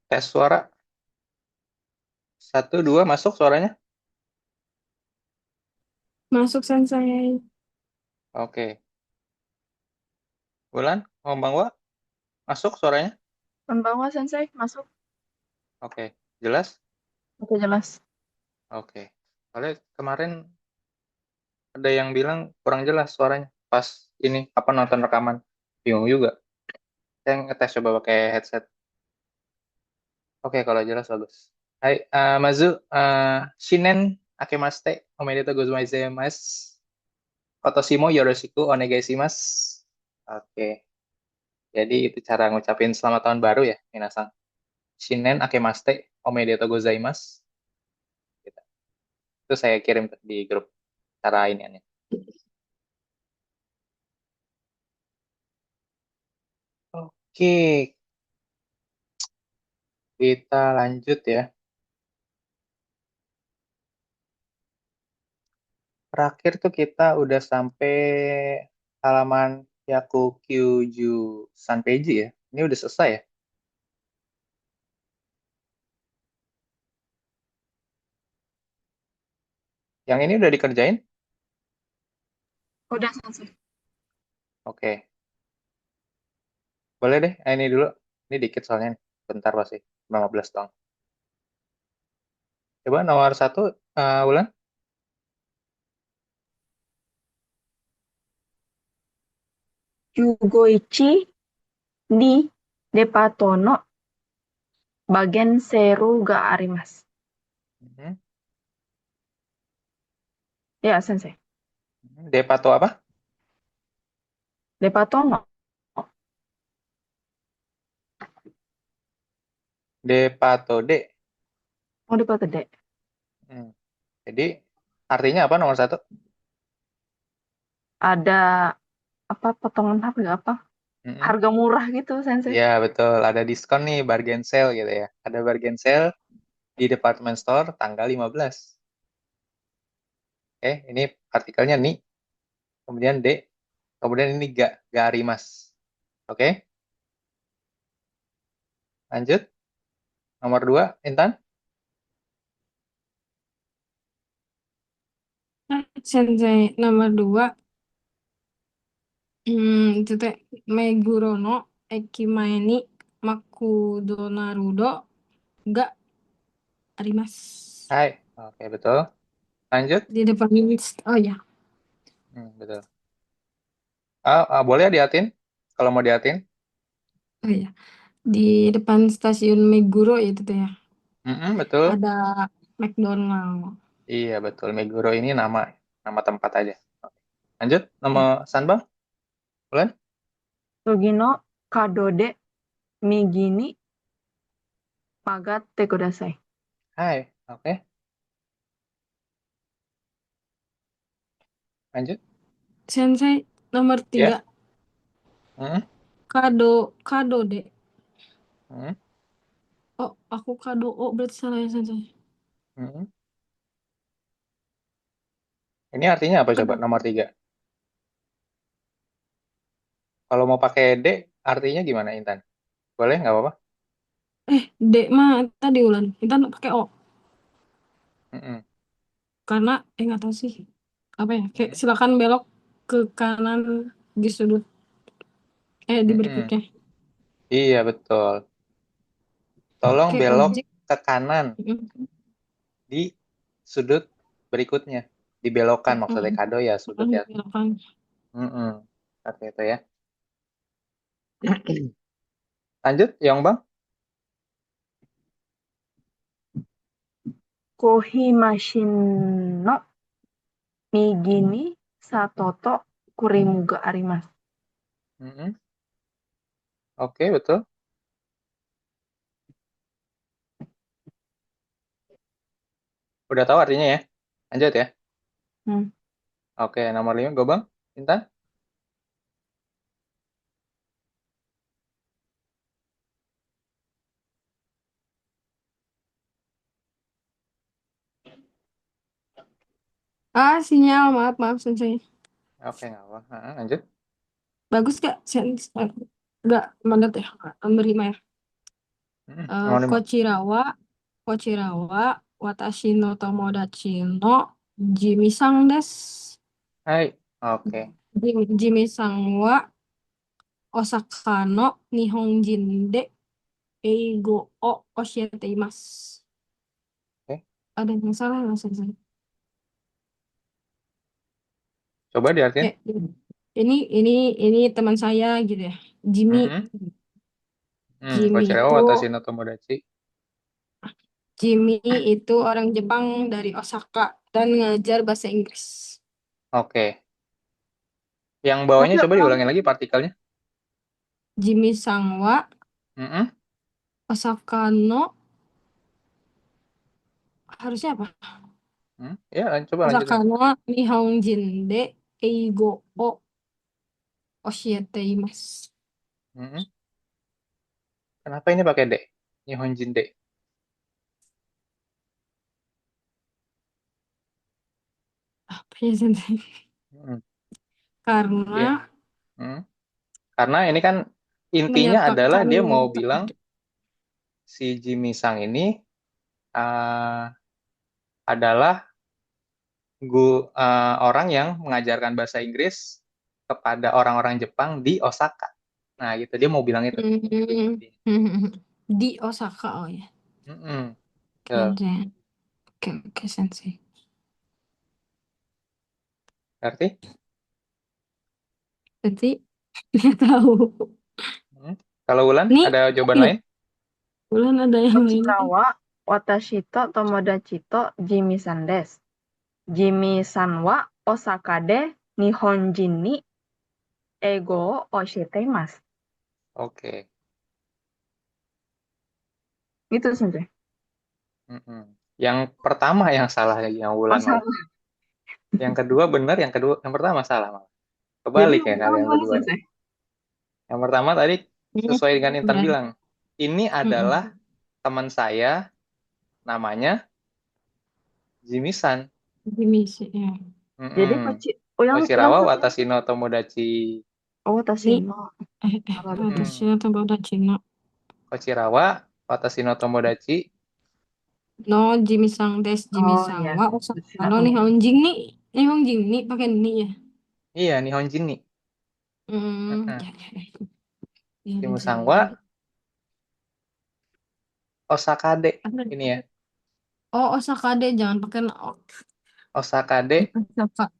Tes suara. Satu, dua, masuk suaranya? Masuk Sensei. Oke. Bulan, Wa, masuk suaranya? Konbanwa Sensei, masuk. Oke. Jelas? Oke, jelas. Oke. Soalnya kemarin ada yang bilang kurang jelas suaranya. Pas ini, apa nonton rekaman. Bingung juga. Saya ngetes coba pakai headset. Oke, kalau jelas bagus. Hai, Mazu, Shinen Akemaste, Omedetou gozaimasu. Kotoshimo Yoroshiku Onegaishimasu. Oke, jadi itu cara ngucapin selamat tahun baru ya, minasan. Shinen Akemaste, Omedetou gozaimasu. Gitu. Itu saya kirim di grup cara ini. Oke, kita lanjut ya. Terakhir tuh kita udah sampai halaman Yaku Kyuju Sanpeiji ya. Ini udah selesai ya. Yang ini udah dikerjain? Udah, Sensei. Oke, boleh deh. Ini dulu. Ini dikit soalnya. Bentar pasti. 15 doang. Coba nomor satu, Ulan. Yugoichi di Depatono bagen seru ga arimasu. Mhm. Ya, Sensei. Depato apa? Depatono. Depato D. Oh, Depato de. Hmm. Jadi artinya apa nomor satu? Ada apa potongan harga apa? Mhm. Harga murah gitu, Sensei. Ya betul, ada diskon nih, bargain sale gitu ya. Ada bargain sale di department store tanggal 15. Oke, ini artikelnya nih, kemudian D, kemudian ini ga, Garimas. Oke, lanjut. Nomor 2, Intan. Sensei nomor 2, itu teh Meguro no Ekimae ni Makudo Naruto ga arimasu. Hai, oke betul. Lanjut. Di depan, oh ya, Betul. Boleh diatin, kalau mau diatin. oh ya. Di depan stasiun Meguro itu tuh ya. Betul. Ada McDonald. Iya betul, Meguro ini nama nama tempat aja. Oke. Lanjut, nama Ya. Sanbang, Bulan. Sugino Kadode Migini Pagate Kudasai. Hai, oke. Lanjut. Sensei nomor Ya. 3, Mm, Kado de. mm, Oh, aku kado. Oh, berarti salah ya, Sensei. mm. Ini artinya apa coba Kado. nomor 3? Kalau mau pakai D, artinya gimana Intan? Boleh, nggak apa-apa? D mah tadi ulan. Kita pakai O. Mm-mm. Karena, nggak tahu sih. Apa ya? Kayak Mm, silakan belok ke kanan di sudut. Di mm-mm. berikutnya. Iya betul. Tolong Kayak belok objek. ke kanan Mm-mm. di sudut berikutnya. Dibelokan maksudnya Mm-mm. kado ya sudut ya. Belokkan. Mm-mm. Seperti itu ya. Lanjut, Yong Bang. Kohimashin no Migini Satoto Kurimuga Arimasu. Mm-mm. Oke, betul. Udah tahu artinya ya. Lanjut ya. Hmm. Oke, nomor 5, Gobang. Intan. Sinyal. Maaf, maaf, Sensei. Oke, nggak apa. Lanjut. Bagus gak? Sensei? Nggak, mandat ya? Nomor 5 ya? Yang lima. Kochirawa, Kochirawa, Watashi no Tomodachi no Jimi-san desu. Hai. Oke. Jimi-san wa Osaka no Nihonjin de Eigo o oshiete imasu. Oke. Ada yang salah nggak sih? Coba diartiin. Eh, ini ini ini teman saya gitu ya. Jimmy. Mm-mm. Jimmy Kochirawa itu Watashi no Tomodachi. Jimmy itu orang Jepang dari Osaka dan ngajar bahasa Inggris. Oke. Yang bawahnya Tapi coba orang diulangin lagi partikelnya. Jimmy Sangwa Mm-mm. Osaka no harusnya apa? Ya, coba Osaka lanjutin. no Nihonjin de Eigo o oshiete imasu. Mm-mm. Kenapa ini pakai D? Nihonjin D. Apa ya Sensei? Mm. Iya. Karena Mm. Karena ini kan intinya adalah menyatakan dia mau bilang si Jimmy Sang ini uh, adalah orang yang mengajarkan bahasa Inggris kepada orang-orang Jepang di Osaka. Nah, gitu dia mau bilang itu. hmm, Intinya. di Osaka oh ya. Mm-mm. Betul. Keren. Oke, oke, Sensei. Berarti Berarti nggak tahu. mm. Kalau Wulan Nih, ada jawaban ya, lain? bulan ada yang lain. Ochirawa, Watashi to Tomodachi to Jimi-san desu. Jimi-san wa Osaka de Nihonjin ni Eigo wo oshiteimasu. Oke. Gitu sih. Mm-mm. Yang pertama yang salah yang Wulan malah. Masalah. Yang kedua benar, yang pertama salah malah. Jadi Kebalik ya yang kalian mana berdua. sih? Yang pertama tadi Hmm, sesuai dengan Intan ya. bilang, ini adalah Mm-mm. teman saya namanya Jimmy San. Jimmy sih, ya. Jadi Mm-mm. yang Oshirawa satu. Watashi no Tomodachi. Oh, Nih, Tashino. Salah deh. Watashi Mm-mm. no Tomodachi no Oshirawa Watashi no Tomodachi. no Jimmy-san desu. Oh Jimmy-san iya. wa Osaka Tashino no temu. Nihonjin ni. Nihonjin ni pakai ni ya. Iya, Nihonjin nih. Ya, Mm-mm. ya, ya. Ya, Jimmy lanjut, lanjut, Sangwa lanjut. Osakade. Ada. Ini ya, Oh, Osaka de jangan pakai no. Osakade. Osaka.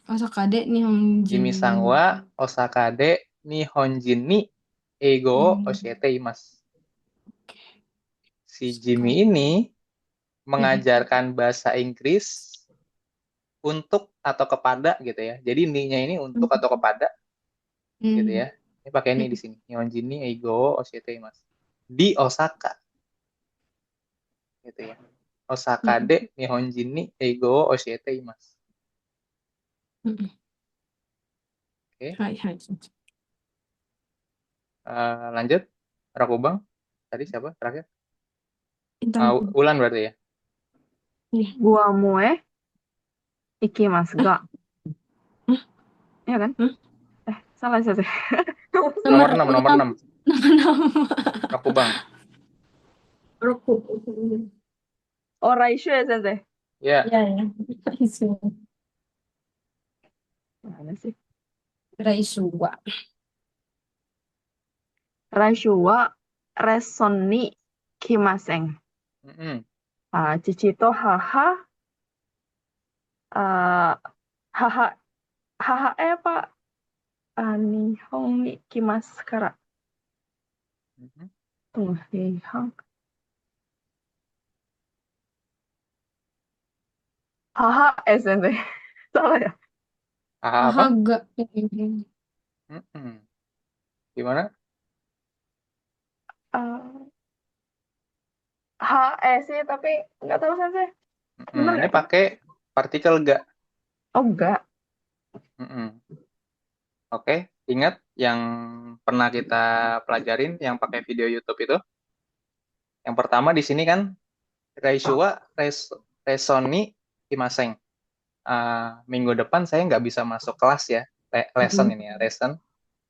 Osaka de Nihonjin. Jimmy Sangwa Osakade Nihonjin ni Eigo wo Nihonjin. Oshite imasu. Si Osaka. Jimmy ini Mm-mm. mengajarkan bahasa Inggris untuk atau kepada gitu ya. Jadi ni-nya ini untuk atau kepada gitu ya. Mm. Ini pakai ni di Mm. sini. Nihonjin ni Eigo wo Oshite imasu. Di Osaka gitu ya. Osaka Mm. de Nihonjin ni Eigo wo Oshite imasu. Mm. Oke. Hai, hai. Lanjut. Rakubang. Tadi siapa terakhir? Intan. Ulan berarti ya. Iya. Gua mue ikimasu Ah, ga. ah, Iya kan? ah. Salah sih. Nomor Nomor 6. 6. Nomor 6. Rakubang. Roku. Oh, Raishu ya, Sensei. Ya. Ya, ya. Raisu. Mana sih? Raisuwa. Raishu wa reson ni kimaseng. Mm-mm. Cici to haha. ah, haha. Haha apa? Nihon ni kimasu kara. Mm-mm. Tunggu, Nihon. Haha, Sensei. Salah ya? Apa? Haga. Mm-mm. Gimana? Ah, sih, tapi nggak tahu Sensei. Mm-mm. Bener Ini nggak sih? pakai partikel ga. Oh, enggak. Mm-mm. Oke, ingat yang pernah kita pelajarin yang pakai video YouTube itu? Yang pertama di sini kan Raishuwa Resoni Imaseng. Minggu depan saya nggak bisa masuk kelas ya, lesson ini ya, lesson.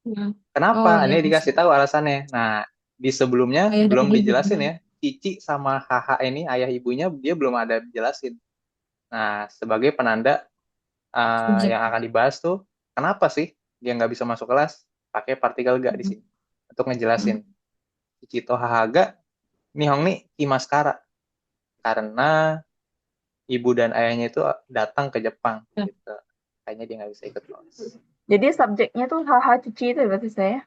Ya. Oh Kenapa? ya, Ini dikasih tahu alasannya. Nah, Di sebelumnya Ayah dan belum dijelasin ibunya. ya. Cici sama HH ini ayah ibunya dia belum ada dijelasin. Nah, sebagai penanda Subjek. yang akan dibahas tuh, kenapa sih dia nggak bisa masuk kelas? Pakai partikel ga di sini untuk ngejelasin. Cici to HH ga, Nihong ni Kimaskara. Karena ibu dan ayahnya itu datang ke Jepang Ya. gitu. Kayaknya dia nggak bisa ikut kelas. Jadi subjeknya tuh haha cici itu ya berarti saya.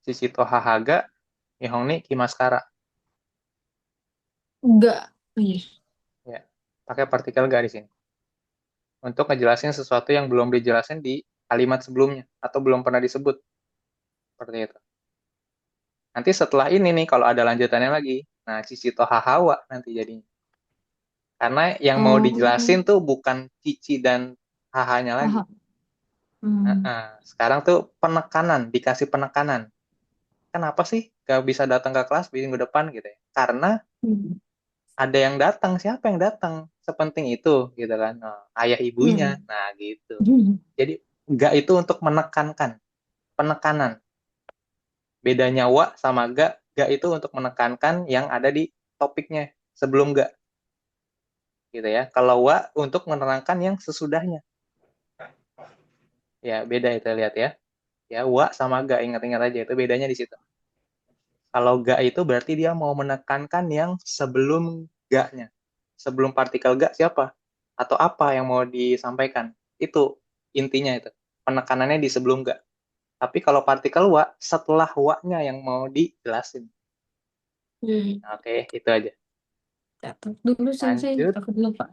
Cici to HH ga, Nihong ni Kimaskara. Enggak. Oh, iya. Ya, pakai partikel ga di sini. Untuk ngejelasin sesuatu yang belum dijelasin di kalimat sebelumnya atau belum pernah disebut. Seperti itu. Nanti setelah ini nih kalau ada lanjutannya lagi, nah Cici to Hahawa nanti jadinya. Karena yang mau Oh, dijelasin tuh bukan Cici dan Hahanya lagi. paham. Hmm. Sekarang tuh penekanan, dikasih penekanan. Kenapa sih gak bisa datang ke kelas minggu depan gitu ya? Karena Hmm. ada yang datang, siapa yang datang? Sepenting itu gitu kan. Nah, ayah ibunya. Hmm. Nah gitu. Jadi gak itu untuk menekankan, penekanan. Bedanya wa sama ga, ga itu untuk menekankan yang ada di topiknya sebelum ga gitu ya. Kalau wa untuk menerangkan yang sesudahnya. Ya, beda itu lihat ya. Ya, wa sama ga ingat-ingat aja itu bedanya di situ. Kalau ga itu berarti dia mau menekankan yang sebelum ga-nya. Sebelum partikel ga siapa? Atau apa yang mau disampaikan? Itu intinya itu. Penekanannya di sebelum ga. Tapi kalau partikel wa setelah wa-nya yang mau dijelasin. Hmm. Oke, itu aja. Catat dulu sensei. Lanjut. Aku lupa.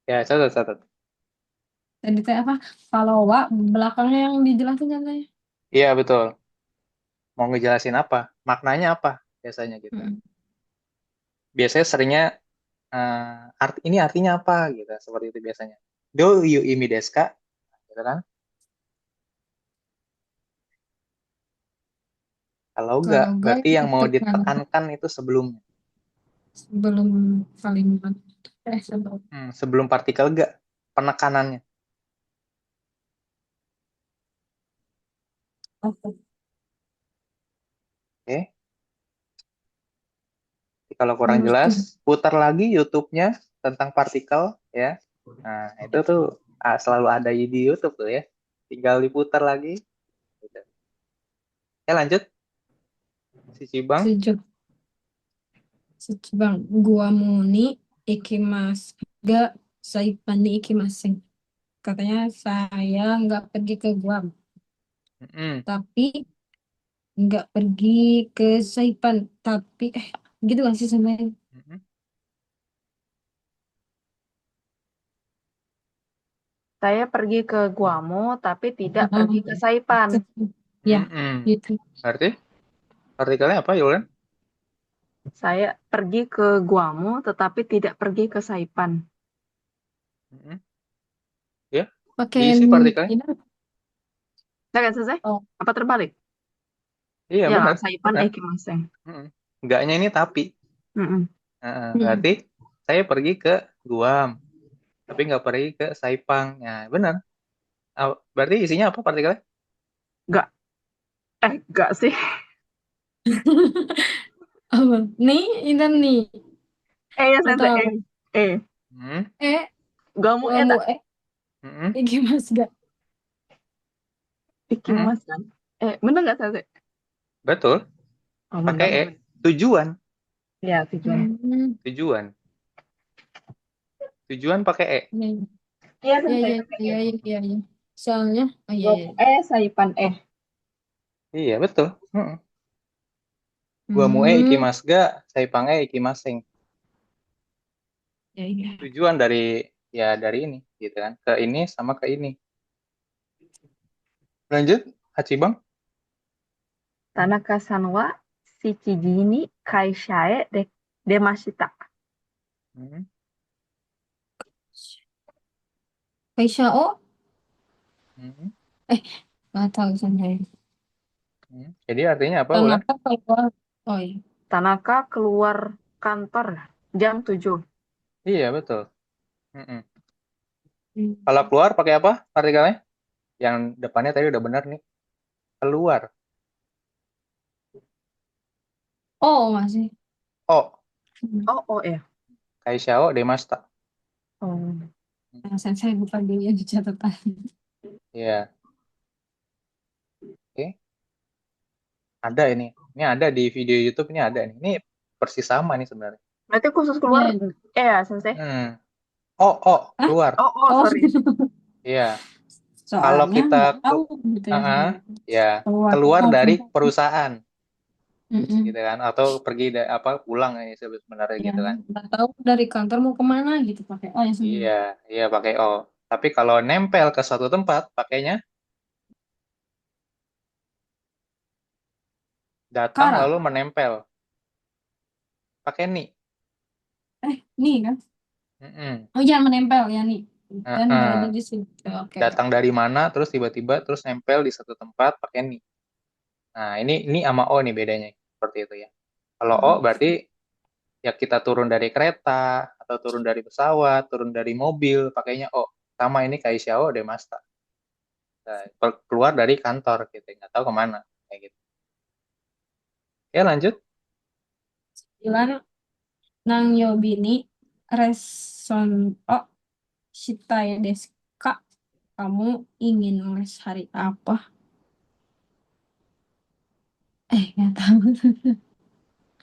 Ya, catat. Tadi teh apa? Kalau wa belakangnya yang dijelasin sensei. Iya, betul. Mau ngejelasin apa? Maknanya apa? Biasanya gitu. Hmm. Biasanya seringnya ini artinya apa gitu, seperti itu biasanya. Do you imi desu ka? Gitu kan? Kalau enggak, Kalau enggak berarti itu yang mau tekan ditekankan itu sebelumnya. sebelum kalimat. Sebelum. Sebelum partikel enggak, penekanannya. Oke. Oke. Jadi kalau kurang Terus tuh. jelas, putar lagi YouTube-nya tentang partikel ya. Nah, itu tuh selalu ada di YouTube tuh ya. Tinggal diputar lagi. Gitu. Ya lanjut, si Cibang. Sejuk. Bang, gua muni ikimas ga saipani ikimasen. Katanya saya nggak pergi ke Guam, Mm-mm. tapi nggak pergi ke Saipan. Tapi gitu kan sih sampai. Mm-mm. Saya pergi ke Guamo tapi tidak Ah, pergi ke Saipan. ya, Mm-mm. gitu. Berarti partikelnya apa, Yulen? Saya pergi ke Guamo tetapi tidak pergi ke Saipan. Mm-mm. Ya, Pakai diisi partikelnya. ini. Saya kan selesai? Oh, Apa terbalik? Iya, Ya, benar. Saipan Benar. ikimasen. Mm-mm. Enggaknya ini tapi. Mm-mm. Berarti mm, saya pergi ke Guam, tapi nggak pergi ke Saipang. Ya, benar. Berarti isinya apa partikelnya? Enggak, enggak sih. apa? Nih, ini nih. Ya Atau sensei. apa? Eh. Hmm. Eh, Guamo kamu tak Mm-mm. ikimas ga? Mm-mm. ikimasen. Bener nggak sensei? Betul. Oh, Pakai bener. E. Tujuan. Ya, tujuan. Hmm, Tujuan. Tujuan pakai E. ya, Iya, ya, sensei. ya, Pakai ya, E. ya, ya, ya. Soalnya, oh ya, ya. Guamo Saipan Iya, betul. Mm-mm. Gua mu E Hmm, ikimasu ga, Saipang E ikimaseng. ya, ya. Tujuan dari ya dari ini gitu kan. Ke ini sama ke ini. Lanjut, Hachibang. Tanaka-san wa Shichiji ni kaisha e demashita. Hmm. Kaisha O? Hmm. Eh, nggak tahu saya. Jadi artinya apa, Ulan? Tanaka keluar. Oh iya. Tanaka keluar kantor jam 7. Iya, betul. Mm-mm. Hmm. Kalau keluar pakai apa partikelnya? Yang depannya tadi udah benar nih. Keluar. Oh, masih. Oh, Hmm. Oh, oh ya. Kaisha Demasta. Oh. Nah, saya buka dulu ya di catatan. Iya, oke. Ada ini. Ini ada di video YouTube, ini ada nih. Ini persis sama nih sebenarnya. Berarti khusus keluar, Iya. ya, Sensei. Hmm. Oh, Ah, keluar. Oh, oh, oh, sorry. Iya. Kalau soalnya kita nggak ke, tahu gitu ya. ya Keluar keluar dari langsung. perusahaan Mm-mm. gitu kan, atau pergi apa pulang ya sebenarnya Ya, gitu kan. nggak tahu dari kantor mau kemana gitu pakai oh ya sendiri. Iya, iya pakai O. Tapi kalau nempel ke suatu tempat, pakainya datang Kara. lalu menempel. Pakai ni. Nih kan. Mm-mm. Oh, jangan menempel ya nih. Dan berada Heeh. di situ. Oke. Datang dari mana, terus tiba-tiba terus nempel di satu tempat, pakai ni. Nah, ini sama O nih bedanya. Seperti itu ya. Kalau O Hmm. berarti ya kita turun dari kereta, atau turun dari pesawat, turun dari mobil, pakainya O. Sama ini Kaisya O Demasta. Nah, keluar dari kantor gitu, nggak tahu kemana. Kayak gitu. Ya lanjut. Bilang nang yobini reson oh shitai desu ka. Kamu ingin les hari apa? Nggak tahu.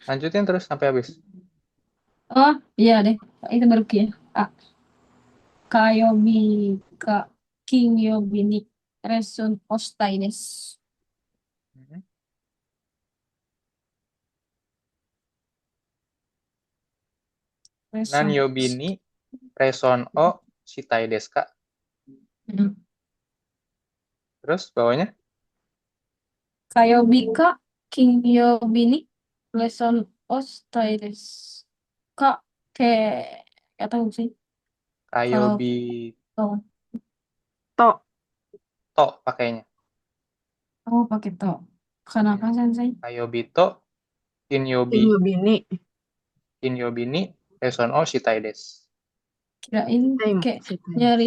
Lanjutin terus sampai habis. Oh, iya deh. Itu baru ya. Ah, kayobi ka king yobini reson ostai desu. Mhm. Nan Reson. yobini reson o shitai desu ka. Hmm. Terus bawahnya Kayobi ka king yobini reson ostai desu. Kak, kayak gak tahu sih. Kalau kayobi oh, To, to pakainya. oh pakai to. Kenapa Hmm. sensei? Kayobi to kinyobi Kinyo Bini. kinyobini reson o shitai desu. Kirain Same, kayak same. nyari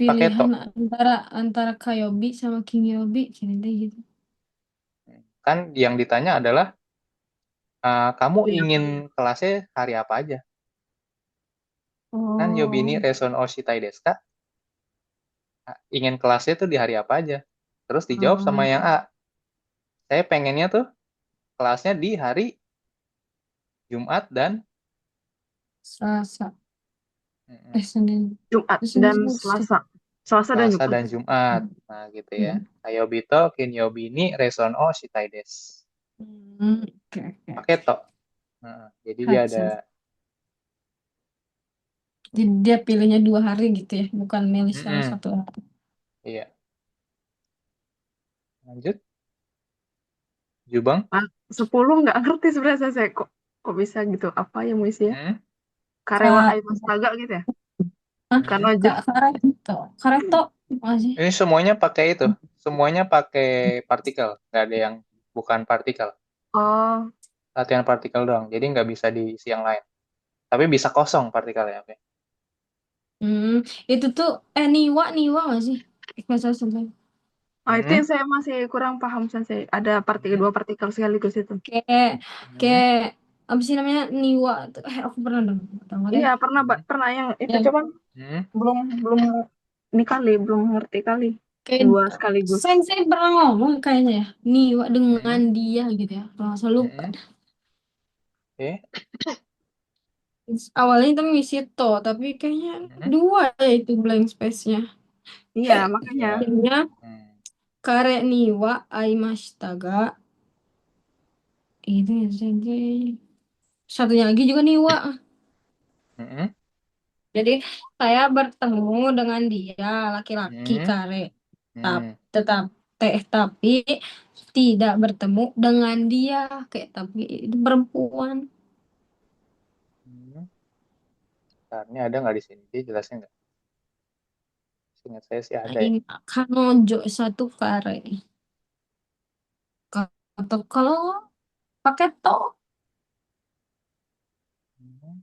Pakai to. pilihan antara antara Kayobi sama King Yobi, kirain deh gitu. Kan yang ditanya adalah kamu Iya. ingin kelasnya hari apa aja? Nan yobini Oh, reson o shitai desu ka. Ingin kelasnya tuh di hari apa aja? Terus dijawab sama oh, yang A. Saya pengennya tuh kelasnya di hari Jumat dan Selasa, mm, Senin, Jumat Senin, dan Selasa. Selasa. Selasa dan Selasa Jumat. dan Jumat. Nah, gitu ya. Hmm. Ayobito kinyobini reson o shitai desu. Oke, oke, Pakai oke. to. Nah, jadi dia ada Hudson. Jadi dia pilihnya 2 hari gitu ya, bukan milih salah mm-mm, satu hari. iya. Lanjut, Jubang. Ah, 10 nggak ngerti sebenarnya saya kok bisa gitu. Apa yang mau isinya? Mm, Karewa Kak, Astaga gitu ya? Karena mm. Jep. Kak Kareto, Kareto masih. Ini semuanya pakai itu. Semuanya pakai partikel. Nggak ada yang bukan partikel. Oh, Latihan partikel doang. Jadi nggak bisa diisi yang lain. Tapi bisa kosong partikelnya. Oke. Hmm, itu tuh Niwa Niwa nggak sih? Bahasa Sunda. itu Mm, yang saya masih kurang paham Sensei. Ada partikel mm, dua partikel sekaligus itu. Kayak mm, kayak apa sih namanya Niwa tuh aku pernah dong tahu deh. Iya, pernah mm, pernah yang itu Yang cuman mm, belum belum ini kali, belum ngerti kali. kayak Dua sekaligus. Sensei pernah ngomong kayaknya ya Niwa dengan mm, dia gitu ya. Kalau nggak salah lupa. mm. Oke. Awalnya itu ngisi to tapi kayaknya Mm, dua ya itu blank space-nya. Iya, makanya. iya. Akhirnya Hmm. kare Niwa aimashita ga itu ya Sensei. Satunya lagi juga Niwa. Mm, Jadi saya bertemu dengan dia laki-laki mm, kare. mm. Tetap tapi tidak bertemu dengan dia kayak tapi itu perempuan. Hmm. Bentar, ini ada nggak di sini? Dia jelasin nggak? Seingat saya sih ada ya. Ini kanojo satu kare atau kalau pakai to Hmm.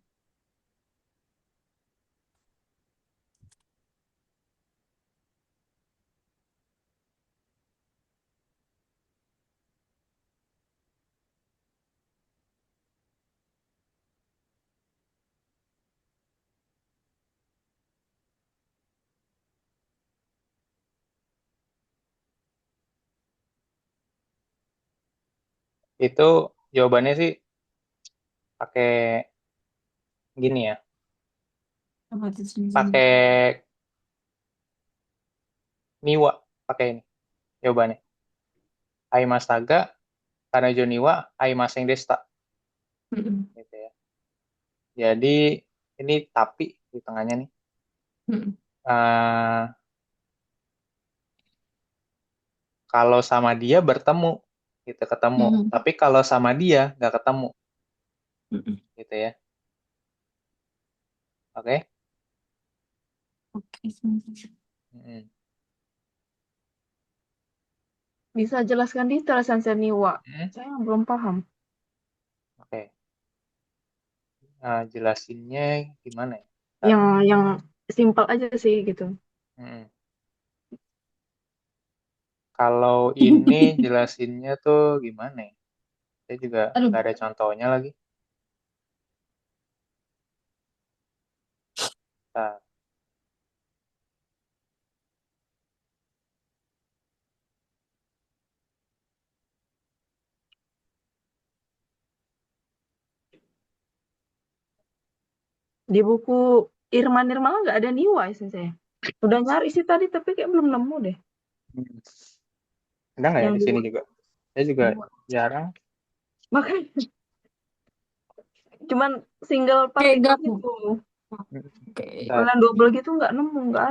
Itu jawabannya sih pakai gini ya. Apa itu sini? Pakai niwa, pakai ini jawabannya. Aimasaga, Kanojo niwa, Aimaseng desta. Mm-mm. Gitu ya. Jadi ini tapi di tengahnya nih. Mm-mm. Eh, kalau sama dia bertemu, gitu ketemu. Mm-mm. Tapi kalau sama dia nggak ketemu, Mm-mm. gitu ya. Oke? Oke, sebentar. Mm-mm. Bisa jelaskan detail Sensei Niwa. Mm-mm. Saya belum paham. Oke. Nah, jelasinnya gimana ya? Ntar. Yang simpel aja sih gitu. Mm-mm. Kalau ini jelasinnya tuh gimana ya? Saya juga Aduh, nggak ada contohnya lagi. Nah, Di buku Irma Nirmala nggak ada Niwa ya Sensei. Udah nyari sih tadi tapi kayak belum nemu deh. hmm. Ada nggak ya Yang di sini Niwa. juga? Saya juga Niwa. jarang. Makanya cuman single kayak partikel gak. gitu. Hmm. Oke. Kalau Ntar. yang double gitu nggak nemu, nggak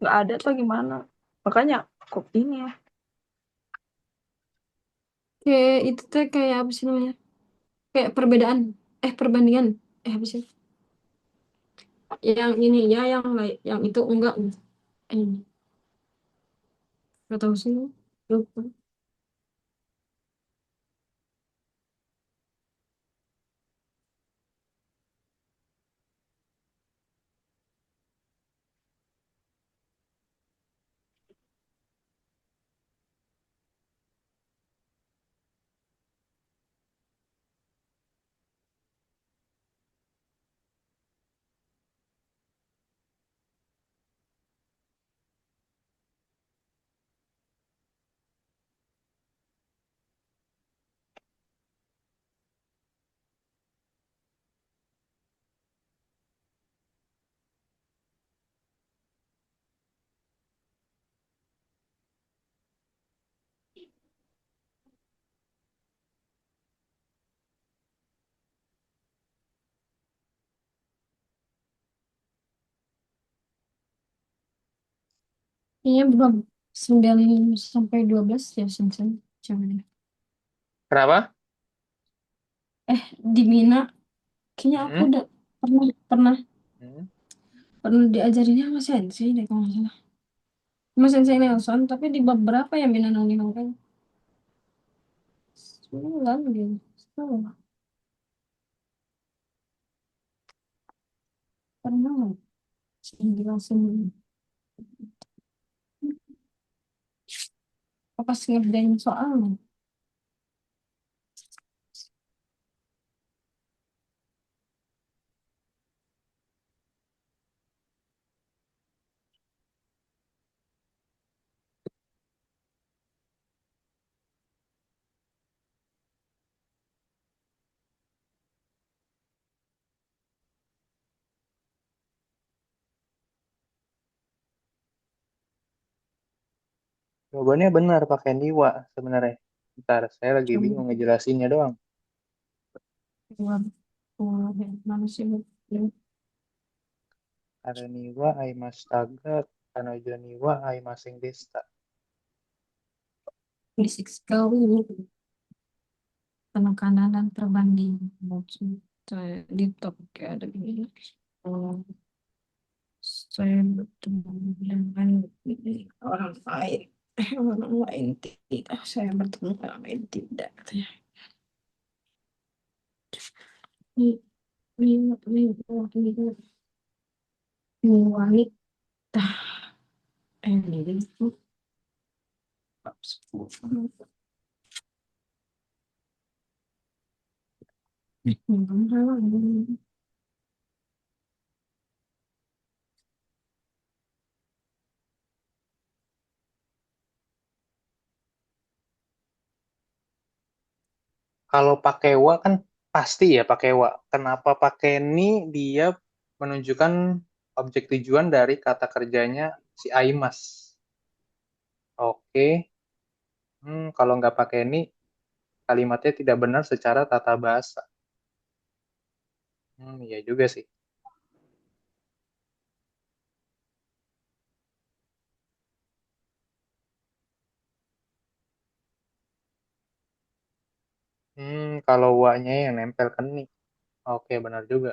ada atau gimana. Makanya kok ini ya. Kayak itu teh kayak apa sih namanya? Kayak perbedaan, perbandingan, apa sih? Yang ini ya, yang lain, yang itu enggak. Ini nggak tahu sih. Lupa. Kayaknya belum 9 sampai 12 ya, Sensen. Coba deh. Kenapa? Di Mina, kayaknya aku Hmm. udah pernah pernah Hmm. pernah diajarinnya sama Sensei deh kalau nggak salah. Sama Sensei Nelson, tapi di beberapa yang Mina Noni kan 9 gitu. Salah. Pernah nggak jelasin apa pas ngerjain soalnya. Jawabannya benar pakai niwa sebenarnya. Ntar saya lagi Coba bingung ngejelasinnya doang. 20 mana sih? Ada niwa, aimasaga, kanojo niwa, aimaseng desta. Basic skill ini penekanan dan perbanding di top kayak ada gini. Oh, saya bertemu dengan orang lain. Orang lain tidak. Saya bertemu orang lain tidak. Katanya. Ini wanita. Ini itu. Kalau pakai wa kan pasti ya pakai wa. Kenapa pakai ni? Dia menunjukkan objek tujuan dari kata kerjanya si Aimas. Oke. Kalau nggak pakai ni, kalimatnya tidak benar secara tata bahasa. Iya juga sih. Kalau wa-nya yang nempel ke ni. Oke, benar juga.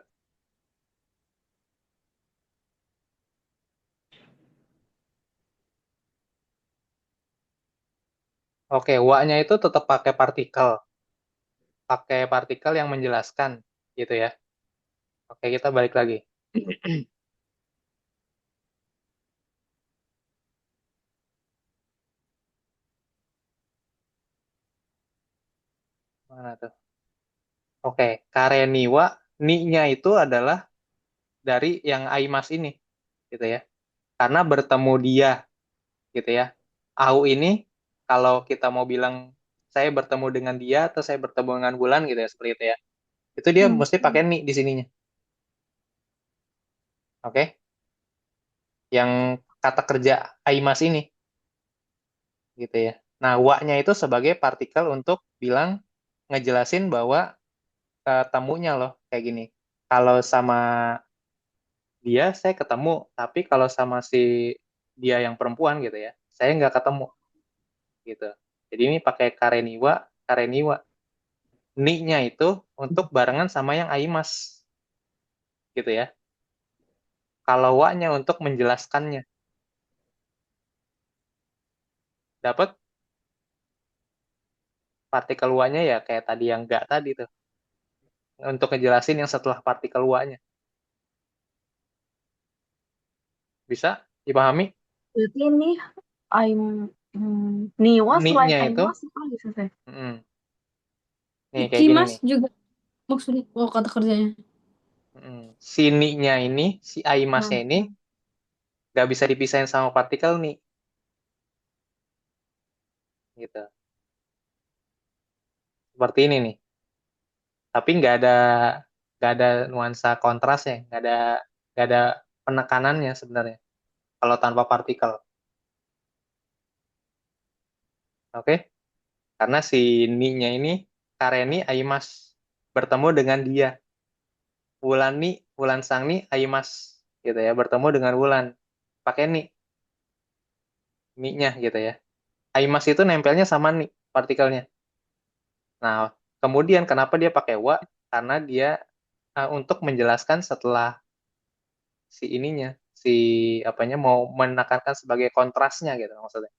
Oke, wa-nya itu tetap pakai partikel yang menjelaskan, gitu ya. Oke, kita balik lagi. Mana tuh? Oke, kareniwa, ni-nya itu adalah dari yang aimas ini, gitu ya. Karena bertemu dia, gitu ya. Au ini, kalau kita mau bilang saya bertemu dengan dia atau saya bertemu dengan bulan gitu ya, seperti itu ya. Itu dia Hmm. mesti pakai ni di sininya. Oke? Yang kata kerja aimas ini, gitu ya. Nah, wa-nya itu sebagai partikel untuk bilang ngejelasin bahwa ketemunya loh kayak gini. Kalau sama dia saya ketemu, tapi kalau sama si dia yang perempuan gitu ya, saya nggak ketemu gitu. Jadi ini pakai kareniwa, kareniwa. Ni-nya itu untuk barengan sama yang aimas gitu ya. Kalau wa-nya untuk menjelaskannya. Dapat partikel wa-nya ya kayak tadi yang nggak tadi tuh. Untuk ngejelasin yang setelah partikel wa-nya. Bisa dipahami? Berarti ini I'm Niwa selain Ni-nya itu, Aimas apa lagi Sensei? mm, nih kayak gini Ikimas nih. juga maksudnya. Oh, kata kerjanya. Si ni-nya ini, si aimasnya Nah, ini nggak bisa dipisahin sama partikel nih, gitu. Seperti ini nih. Tapi nggak ada nuansa kontrasnya, nggak ada penekanannya sebenarnya. Kalau tanpa partikel, oke? Karena si ni-nya ini Kareni Aimas bertemu dengan dia. Wulan Sang ni Aimas, gitu ya, bertemu dengan Wulan. Pakai ni-nya gitu ya. Aimas itu nempelnya sama ni partikelnya. Nah, kemudian kenapa dia pakai wa? Karena dia untuk menjelaskan setelah si ininya, si apanya mau menekankan sebagai kontrasnya gitu maksudnya.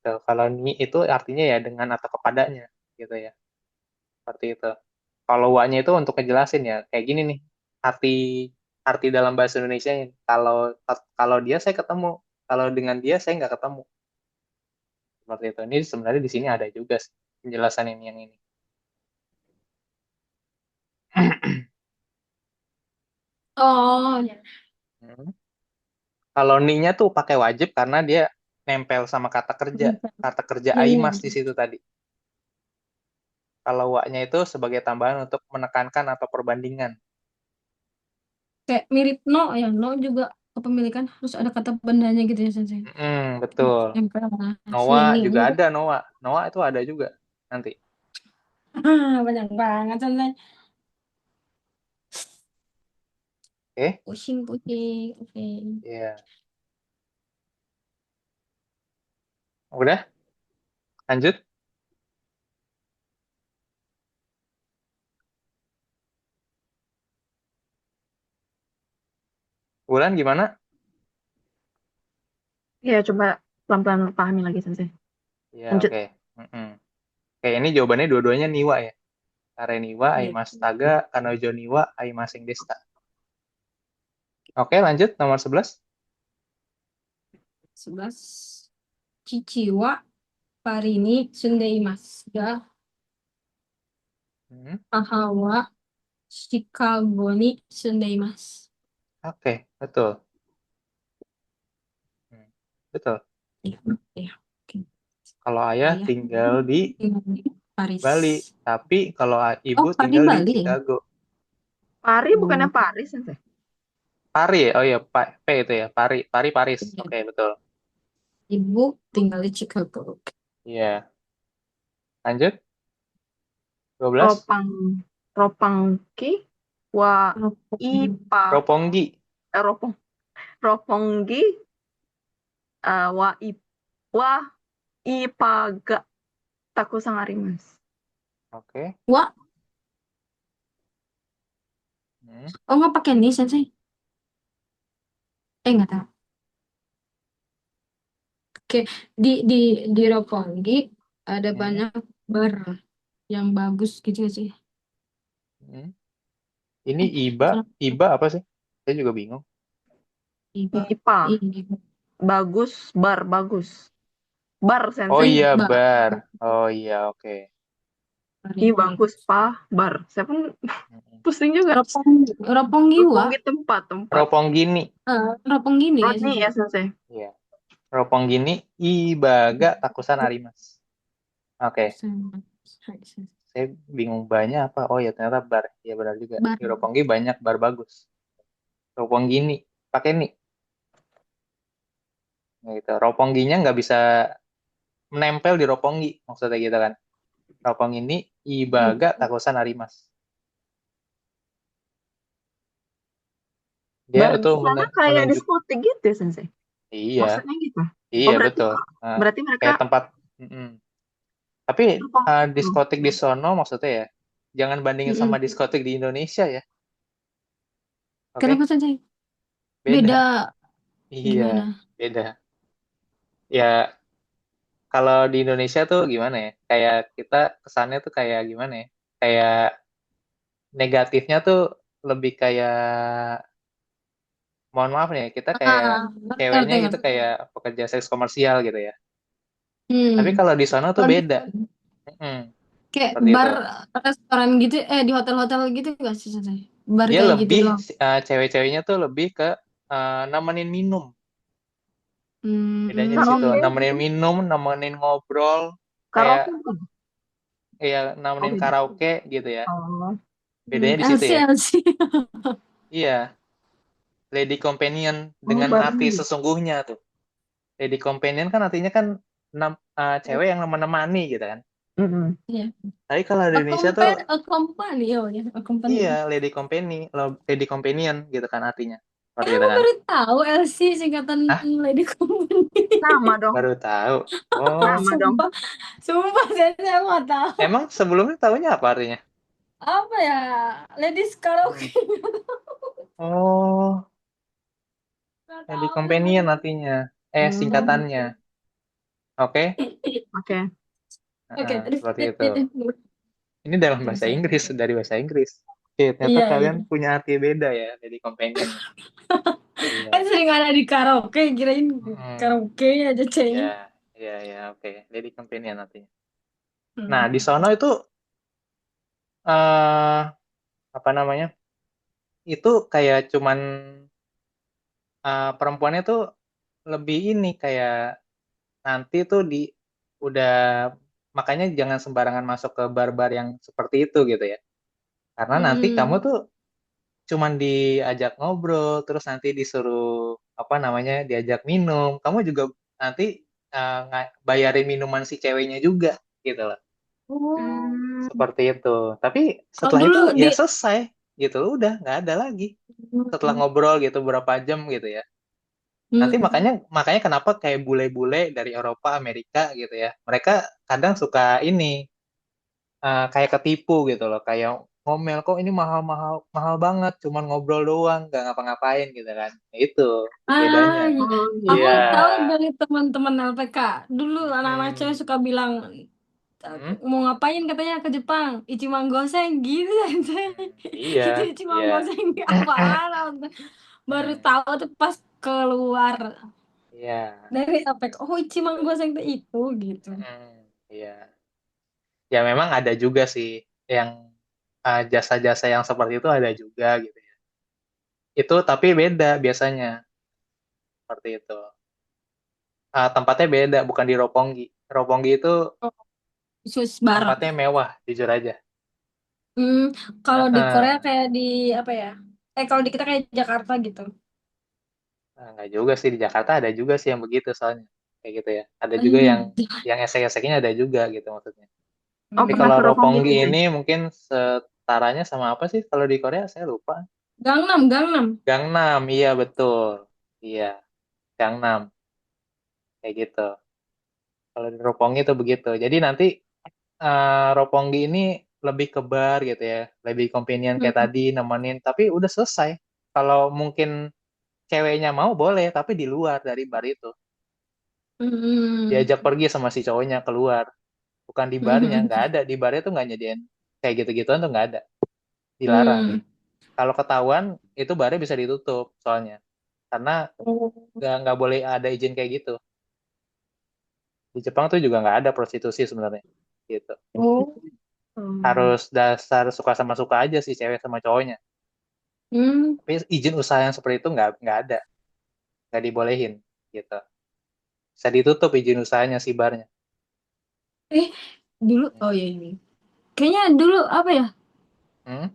Tuh, kalau ni itu artinya ya dengan atau kepadanya gitu ya. Seperti itu. Kalau wa-nya itu untuk ngejelasin ya kayak gini nih. Arti arti dalam bahasa Indonesia ini. Kalau kalau dia saya ketemu, kalau dengan dia saya nggak ketemu. Seperti itu. Ini sebenarnya di sini ada juga sih penjelasan ini yang ini. Oh, ya. Hmm. Kalau ni-nya tuh pakai wajib karena dia nempel sama kata kerja. Kata kerja Iya, iya. aimas di situ tadi. Kalau wa-nya itu sebagai tambahan untuk menekankan atau perbandingan. Kayak mirip no ya. No juga kepemilikan harus ada kata bandanya gitu ya, Sensei. Betul. Nempel. Noah Sini juga juga. ada, Noah. Noah itu ada juga nanti. Banyak banget, Sensei. Oke, Pusing-pusing. Oke. ya. Udah, lanjut. Bulan gimana? ya coba pelan-pelan pahami lagi Sensei. Ya, Lanjut. oke. Mm-mm. Oke, ini jawabannya dua-duanya Niwa ya. Kare Niwa, Iya. Aimas Taga, Kanojo Niwa, Aimasing Desta. Oke, lanjut. Nomor 11. 11. Ciciwa Parini Sundaimasu ga Hmm, Ahawa Chicago ni Sundaimasu. Oke, betul. Hmm, Betul. Iya, iya. Oke. Kalau ayah Ayah tinggal di tinggal di Paris. Bali, tapi kalau ibu Oh, Paris tinggal di Bali ya? Chicago. Pari bukannya Oh, Paris, Sensei? Pari, oh iya, P itu ya, Pari Paris. iya. Oke, betul. Ibu tinggal di Chicago. Iya, lanjut. 12. Ropang, Ropangki, wa ipa, Roponggi. ropong, Roponggi, wa wa ipaga takusang arimas. Oke. Wah, Hmm. oh nggak pakai nih, Sensei. Nggak tahu. Oke, di di Roppongi ada Hmm. banyak bar yang bagus gitu sih. Hmm. Ini Eh, kalau Iba apa sih? Saya juga bingung. Iba, Ipa, ini bagus, bar, bagus. Bar, Oh Sensei. iya, bar, bar. Oh iya, oke. bar Ih, yang bagus, bagus. Pa, bar. Saya pun Hmm. pusing juga. Roppongi, Roppongi wa, Roponggi tempat. Ropponggini. Roppongi nih ya Rodney Sensei. ya, Sensei. Iya. Ropponggini Ibaga Takusan Arimas. Oke. Saya bingung banyak apa. Oh ya, ternyata bar. Iya benar juga. Bar. Di Roppongi banyak bar bagus. Ropponggini. Pakai nih. Gitu. Ropongginya nggak bisa menempel di Roppongi. Maksudnya gitu kan. Ropponggini Ibaga Takusan Arimas. Dia Bar itu di sana kayak menunjuk. diskotik gitu ya, Sensei. Iya. Maksudnya gitu. Oh, Iya berarti betul. Nah, berarti mereka kayak tempat. Mm-mm. Tapi Roponggi itu. diskotik di sono maksudnya ya, jangan bandingin sama Mm-mm. diskotik di Indonesia ya, Kenapa oke? Sensei? Beda. Beda Iya, gimana? beda. Ya, kalau di Indonesia tuh gimana ya? Kayak kita kesannya tuh kayak gimana ya? Kayak negatifnya tuh lebih kayak, mohon maaf nih, kita kayak Ngerti, ceweknya ngerti, gitu ngerti. kayak pekerja seks komersial gitu ya. Tapi Hmm. kalau di sana tuh Kalau di beda. Mm-mm, kayak seperti itu. bar restoran gitu, di hotel-hotel gitu nggak sih Sensei? Bar Dia kayak gitu lebih doang. cewek-ceweknya tuh lebih ke nemenin minum. Bedanya di situ, Karaoke, nemenin minum, nemenin ngobrol, kayak karaoke bukan? ya Oh, nemenin beda. karaoke gitu ya. Oh. Bedanya di situ LC, ya. LC. Iya, lady companion Oh, dengan baru arti nih. sesungguhnya tuh. Lady companion kan artinya kan cewek yang menemani gitu kan. Mm-mm. Iya. Tapi kalau di Indonesia tuh Accompany, oh ya, accompany. iya, lady companion gitu kan artinya. Seperti itu Aku kan. baru tahu LC singkatan Ah, Lady Company. Sama dong. baru tahu. Oh, Sama dong. Sumpah, sumpah saya nggak tahu. emang sebelumnya tahunya apa artinya? Apa ya? Ladies Hmm. karaoke. Oh, Nggak lady tahu companion sebenarnya. artinya. Hmm. Singkatannya. Oke. Oke. Oke, terus Seperti itu. Ini dalam terus bahasa saya. Inggris, dari bahasa Inggris. Oke, ternyata Iya, iya. kalian punya arti beda ya dari companion. Kan Iya. sering ada di karaoke, kirain Hmm. karaoke aja Ya, ceng. ya, oke. Jadi companion artinya. Nah, Hmm. di sono itu eh apa namanya? Itu kayak cuman perempuannya tuh lebih ini kayak nanti tuh udah makanya jangan sembarangan masuk ke bar-bar yang seperti itu gitu ya. Karena nanti kamu Hmm. tuh cuman diajak ngobrol, terus nanti disuruh apa namanya diajak minum, kamu juga nanti bayarin minuman si ceweknya juga gitu loh, Oh, Hmm. seperti itu. Tapi kalau setelah dulu itu di ya selesai gitu, udah nggak ada lagi. Setelah ngobrol gitu berapa jam gitu ya. Nanti Hmm. makanya makanya kenapa kayak bule-bule dari Eropa, Amerika gitu ya, mereka kadang suka ini kayak ketipu gitu loh, kayak ngomel kok ini mahal-mahal mahal banget, cuman ngobrol doang, nggak ngapa-ngapain gitu kan. Nah, itu bedanya. Iya. Oh, Aku Iya. gitu. tahu dari teman-teman LPK. Dulu anak-anak cewek Hmm. suka bilang, Hmm. mau ngapain katanya ke Jepang? Ichiman gitu aja. Iya, Itu Ichiman iya. apaan? Baru Hmm. tahu tuh pas keluar Iya. dari LPK. Oh, Ichiman itu gitu. Hmm. Iya. Ya memang ada juga sih yang jasa-jasa yang seperti itu ada juga gitu ya. Itu tapi beda biasanya seperti itu. Tempatnya beda, bukan di Roppongi. Roppongi itu Oh, Swiss Barat. tempatnya mewah, jujur aja. Hmm, kalau di Korea Heeh. kayak di apa ya? Kalau di kita kayak Jakarta gitu. Nah, nggak juga sih di Jakarta ada juga sih yang begitu soalnya kayak gitu ya. Ada juga yang Hmm. esek-eseknya ada juga gitu maksudnya. Oh, Tapi pernah kalau ke Roppongi Roppongi Sensei? ini mungkin setaranya sama apa sih kalau di Korea saya lupa. Gangnam, Gangnam. Gangnam, iya betul. Iya, Gangnam kayak gitu. Kalau di Roppongi itu begitu. Jadi nanti Roppongi ini lebih ke bar gitu ya, lebih convenient kayak Hmm. tadi nemenin. Tapi udah selesai. Kalau mungkin ceweknya mau boleh, tapi di luar dari bar itu. Hmm. Diajak pergi sama si cowoknya keluar, bukan di barnya. Hmm. Nggak ada di barnya tuh nggak nyediain kayak gitu-gituan tuh nggak ada, dilarang. Hmm. Kalau ketahuan itu barnya bisa ditutup soalnya, karena Oh. nggak boleh ada izin kayak gitu. Di Jepang tuh juga nggak ada prostitusi sebenarnya, gitu. Oh. Hmm. Harus dasar suka sama suka aja sih cewek sama cowoknya. Hmm. Tapi izin usaha yang seperti itu nggak ada, nggak dibolehin, gitu. Bisa ditutup izin usahanya si barnya. Eh, dulu, oh ya ini. Kayaknya dulu apa ya? Hmm?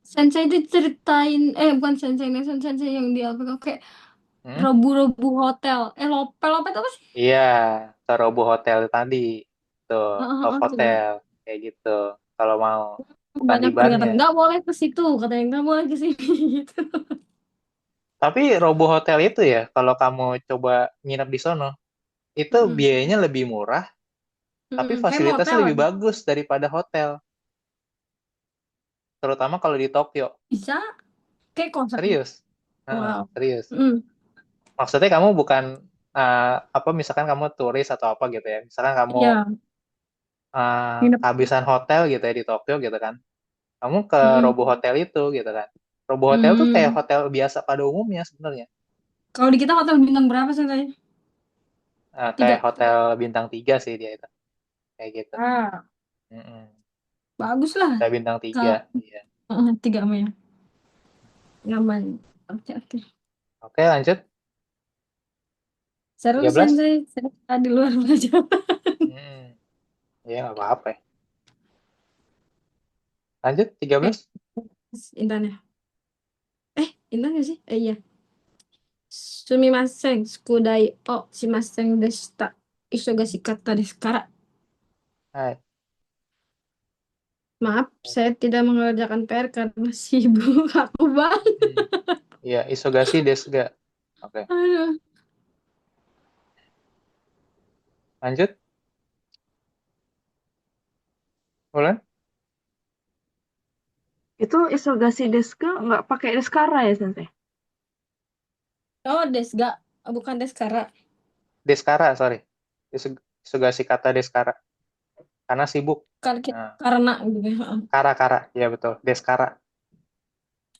Sensei itu ceritain, bukan Sensei Nelson, Sensei yang di Alpeka kayak Hmm? Rebu-rebu hotel. Lopet apa sih? Iya, Torobo Hotel tadi, tuh, Love Coba. Hotel, kayak gitu. Kalau mau, bukan di Banyak barnya. peringatan, nggak boleh ke situ, katanya nggak boleh ke sini gitu. Tapi Robo Hotel itu ya, kalau kamu coba nginep di sono, itu Mm-mm. biayanya lebih murah, tapi Mm-mm. Kayak fasilitasnya motel lebih lagi. bagus daripada hotel, terutama kalau di Tokyo. Bisa kayak kosan. Serius. Heeh, Wow. serius. Mm. Maksudnya kamu bukan apa misalkan kamu turis atau apa gitu ya. Misalkan kamu Iya, nginep. kehabisan hotel gitu ya di Tokyo gitu kan. Kamu ke Robo Mm-mm. Hotel itu gitu kan. Robo Hotel tuh kayak Mm. hotel biasa pada umumnya sebenarnya. Kalau di kita hotel bintang berapa sih katanya? Kayak 3. hotel bintang 3 sih dia itu. Kayak gitu. Ah, Mm-mm. bagus lah. Hotel bintang 3. Kak, Iya. 3 mah ya. Nyaman. Oke, oke. Oke, lanjut. Seru 13. sensei. Saya di luar belajar. Hmm. Ya, nggak apa-apa ya. Lanjut, Eh, 13. Intan ya. Intan nggak sih? Iya. Sumimasen, skudai o shimasen deshita. Isogashi kata desu kara. Hai. Maaf, saya tidak mengerjakan PR karena sibuk aku banget. Hmm. Iya, Isogasi Desga. Oke, Aduh. lanjut. Ulan. Itu Isogasi Deska nggak pakai Deskara ya, Sensei? Oh, desga. Bukan deskara. Deskara, sorry. Isogasi kata Deskara. Karena sibuk. Nah, Karena gitu ya. Kara-kara. Iya, betul. Deskara.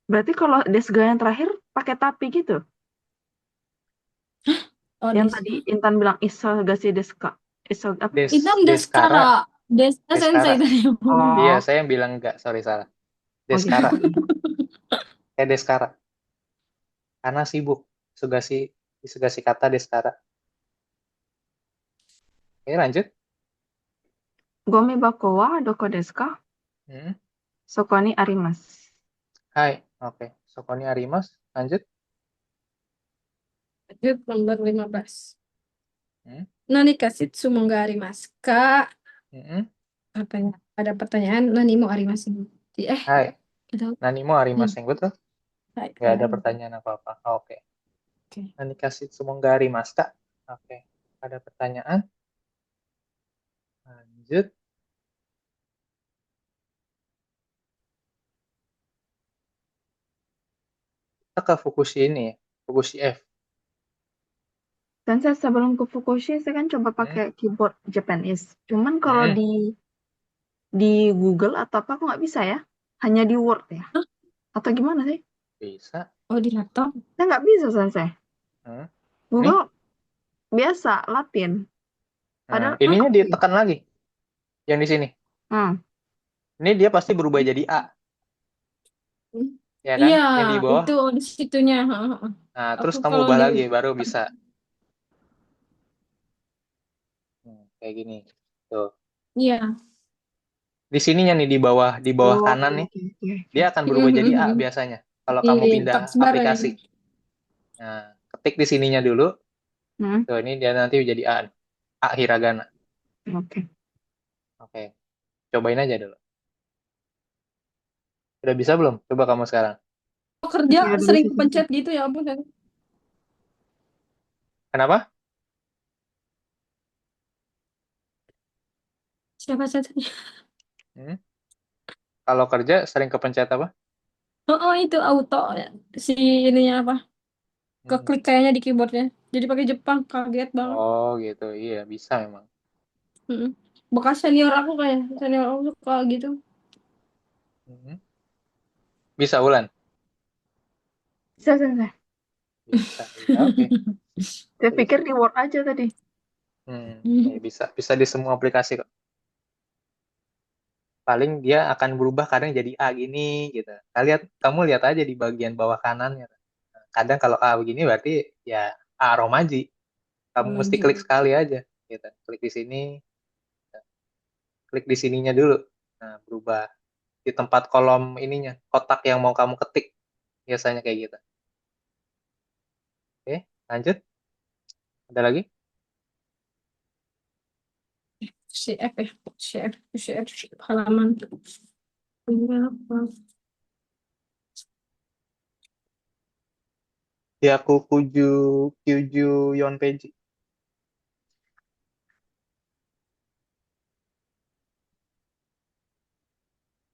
Berarti kalau Desga yang terakhir pakai tapi gitu. Oh, Yang tadi Intan bilang Isogasi Deska. Isog apa? Intan deskara. Deskara. Sensei Deskara. tadi yang ngomong. Iya, Oh, saya yang bilang enggak. Sorry, salah. oh gitu. Deskara. Deskara. Karena sibuk. Isogasi, Isogasi kata Deskara. Oke, lanjut. Gomi bako wa doko desu ka? Hmm. Soko ni arimasu. Hai. Oke. Sokoni Arimas. Lanjut. Lanjut nomor 15. Hmm. Nani kasitsu mongga arimasu ka? Hmm. Katanya ada pertanyaan nani mo arimasu. Hai. Kita Nanimo Arimas nih. yang betul. Hai, Nggak ada ada. pertanyaan apa-apa. Oke. Oke. Nani kasih Sumonggari Maska. Oke. Ada pertanyaan? Lanjut. Kita ke Fukushi ini ya. Fukushi F. Dan saya sebelum ke Fukushi, saya kan coba Hmm? pakai keyboard Japanese. Cuman kalau Hmm. di Google atau apa kok nggak bisa ya? Hanya di Word ya? Hah? Atau gimana sih? Bisa. Oh, di laptop. Saya nggak bisa, Sensei. Hmm. Nih. Google biasa, Latin. Nah, Padahal, ininya ditekan lagi. Yang di sini. hmm, Ini dia pasti berubah jadi A. Hmm. Ya kan? Iya, Yang di bawah. itu di situnya. Nah, terus Aku kamu kalau ubah di lagi. Baru bisa. kayak gini. Tuh. Iya. Di sininya nih di bawah Oh, kanan nih, oke, oke, oke. dia akan berubah jadi A biasanya kalau Di kamu pindah taskbar ya. aplikasi. Nah, ketik di sininya dulu. Hmm, Tuh, ini dia nanti jadi A. A hiragana. oke. Oke. Cobain aja dulu. Udah bisa belum? Coba kamu sekarang. Kerja Oke, udah sering bisa pencet sensei. gitu ya ampun. Kenapa? Siapa saja? Hmm? Kalau kerja sering kepencet apa? Oh, oh, itu auto si ininya apa? Hmm. Keklik kayaknya di keyboardnya. Jadi pakai Jepang, kaget banget. Oh gitu, iya bisa memang. Mm-mm. Bekas senior aku kayak senior aku suka gitu. Hmm. Bisa Ulan? Bisa sensei. Bisa, iya oke. Saya Bisa. pikir di Word aja tadi. Ya, bisa, bisa di semua aplikasi kok. Paling dia akan berubah kadang jadi A gini gitu. Kamu lihat aja di bagian bawah kanan ya. Kadang kalau A begini berarti ya A Romaji. Kamu mesti Wajib. klik sekali aja gitu. Klik di sini, klik di sininya dulu. Nah, berubah di tempat kolom ininya, kotak yang mau kamu ketik biasanya kayak gitu. Oke, lanjut. Ada lagi? CF ya, CF, CF halaman. Berapa? Yaku Kuju Kyuju Yonpeji.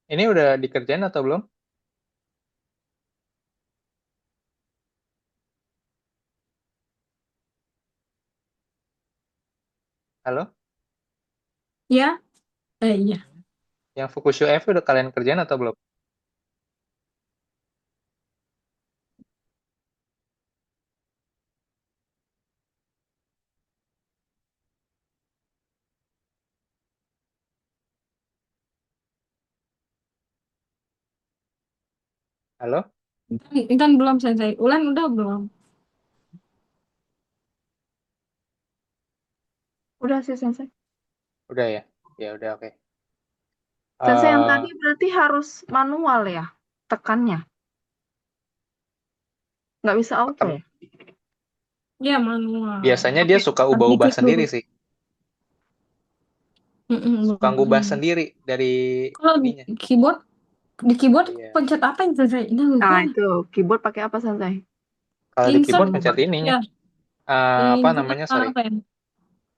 Ini udah dikerjain atau belum? Halo? Ya, iya. Yang Fukushu F udah kalian kerjain atau belum? Halo? Intan belum selesai. Ulan udah belum? Udah sih sensei. Udah ya? Ya udah oke. Sensei yang Eh, tadi berarti harus manual ya tekannya. Nggak bisa auto tem- ya? Ya manual. biasanya dia Pakai suka Tapi ubah-ubah diklik dulu. sendiri sih. Suka ngubah Bener. sendiri dari Kalau ininya. keyboard, di keyboard Iya. pencet apa yang selesai? Ini lupa. Nah, itu keyboard pakai apa sensei? Kalau di Insert keyboard pencet ininya. ya. Apa Insert namanya? Sorry. apa ya?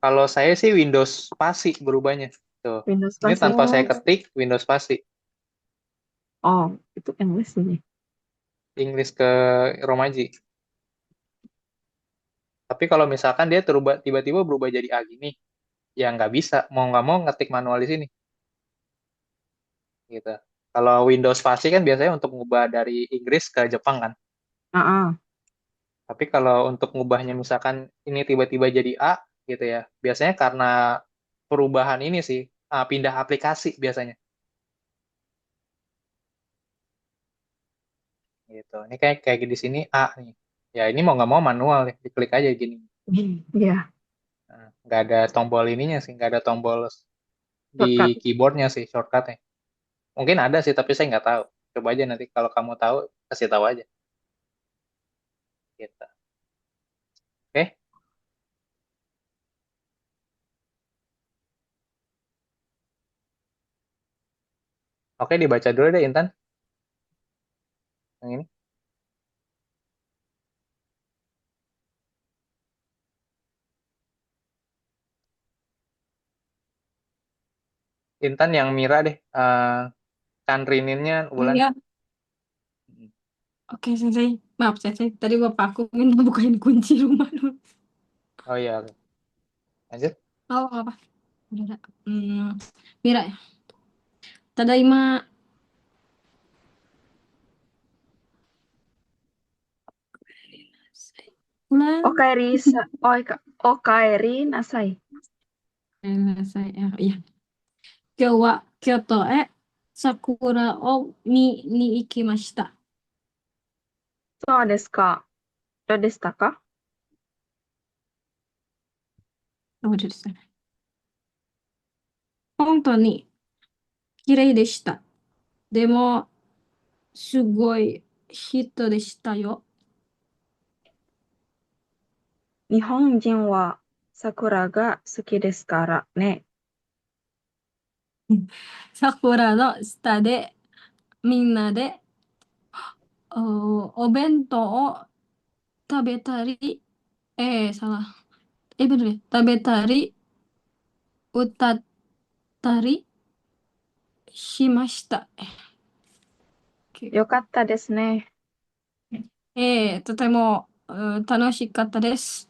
Kalau saya sih Windows spasi berubahnya. Tuh. Windows Ini pasti. tanpa saya Oh, ketik Windows spasi. Oh, itu English ini. Inggris ke Romaji. Tapi kalau misalkan dia tiba-tiba berubah jadi A gini, ya nggak bisa. Mau nggak mau ngetik manual di sini. Gitu. Kalau Windows spasi kan biasanya untuk ngubah dari Inggris ke Jepang kan. Ah, Tapi kalau untuk ngubahnya misalkan ini tiba-tiba jadi A gitu ya, biasanya karena perubahan ini sih, pindah aplikasi biasanya. Gitu. Ini kayak kayak di sini A nih. Ya ini mau nggak mau manual nih, diklik aja gini. Iya, Nah, nggak ada tombol ininya sih, nggak ada tombol di shortcut. keyboardnya sih shortcutnya. Mungkin ada sih, tapi saya nggak tahu. Coba aja nanti kalau kamu tahu, kasih tahu aja. Gitu. Oke, oke dibaca dulu deh Intan. Yang ini. Intan yang Mira deh. Kanrininnya Wulan. iya. Oke, selesai. Maaf, selesai. Tadi bapak aku minta bukain kunci rumah dulu. Oh iya, oke. Lanjut. Oh, apa? Udah, udah. Mira ya. Tadaima. Ulan. Okaeri nasai. Selesai. Ya, iya. Kyou wa Kyoto sakura o ni ikimashita. So desu ka? Do deshita ka? Oh, udah di sana. 本当に綺麗でした。でも、すごい人でしたよ。日本人は桜が好きですからね。桜の下でみんなでお弁当を食べたり、salah. Bener ya. 食べたり、歌ったりしました。よかったですね。とても楽しかったです。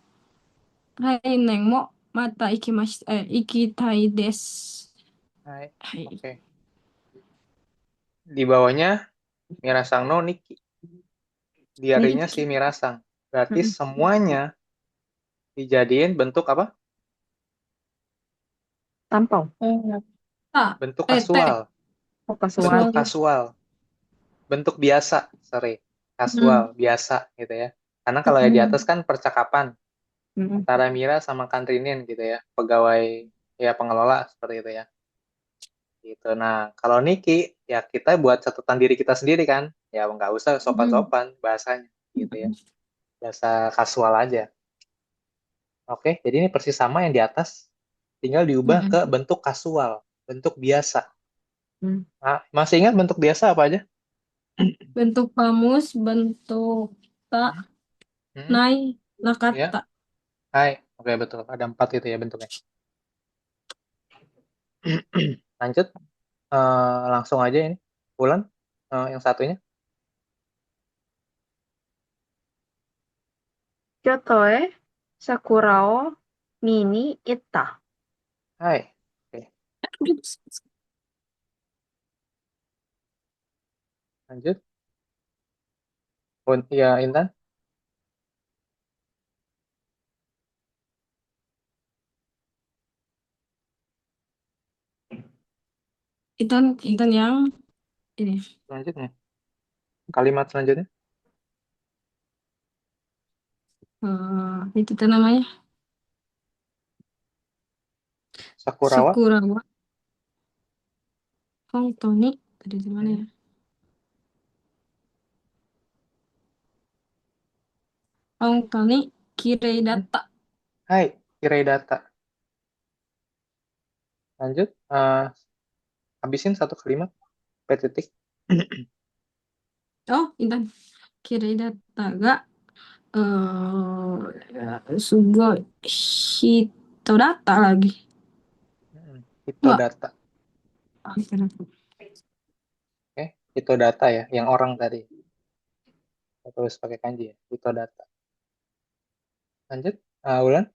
来年もまた行きたいです。Hai. はい。Oke. Di bawahnya Mirasang no Niki. Diarinya si Niki. Mirasang. Berarti Mm-mm. semuanya dijadiin bentuk apa? Tampau. Oh. Ah, Bentuk teh. kasual. Oh, Bentuk kasual. Kasual. kasual. Bentuk biasa. Sorry. Hmm. Kasual. Biasa gitu ya. Karena kalau yang di atas Hmm. kan percakapan Mm-mm. antara Mira sama Kantrinin gitu ya. Pegawai ya pengelola seperti itu ya. Gitu. Nah, kalau Niki ya kita buat catatan diri kita sendiri kan. Ya nggak usah Hmm. sopan-sopan bahasanya gitu ya. Bahasa kasual aja. Oke, jadi ini persis sama yang di atas, tinggal diubah ke Hmm. bentuk kasual, bentuk biasa. Mm. Nah, masih ingat bentuk biasa apa aja? Bentuk kamus, bentuk tak, Hmm, hmm, nai, ya, nakata. hai. Oke, betul. Ada 4 itu ya bentuknya. Lanjut, langsung aja ini. Bulan, yang satunya. Kyoto e sakura o mini itta. Hai. Oke, lanjut. Ya, Intan. Intan yang ini. Selanjutnya. Kalimat selanjutnya. Itu tuh namanya. Sakurawa. Sakura wa Hontoni. Tadi di mana Hmm, ya? Hontoni kirei hmm. data. Hai, kirai data. Lanjut. Habisin satu kalimat. P titik. Oh, Intan. Kirei data ga sugoi hito data lagi. Itu Enggak. data. Ah, hito data. Oke, itu data ya, yang orang tadi. Saya tulis pakai kanji ya, itu data. Lanjut, Ulan.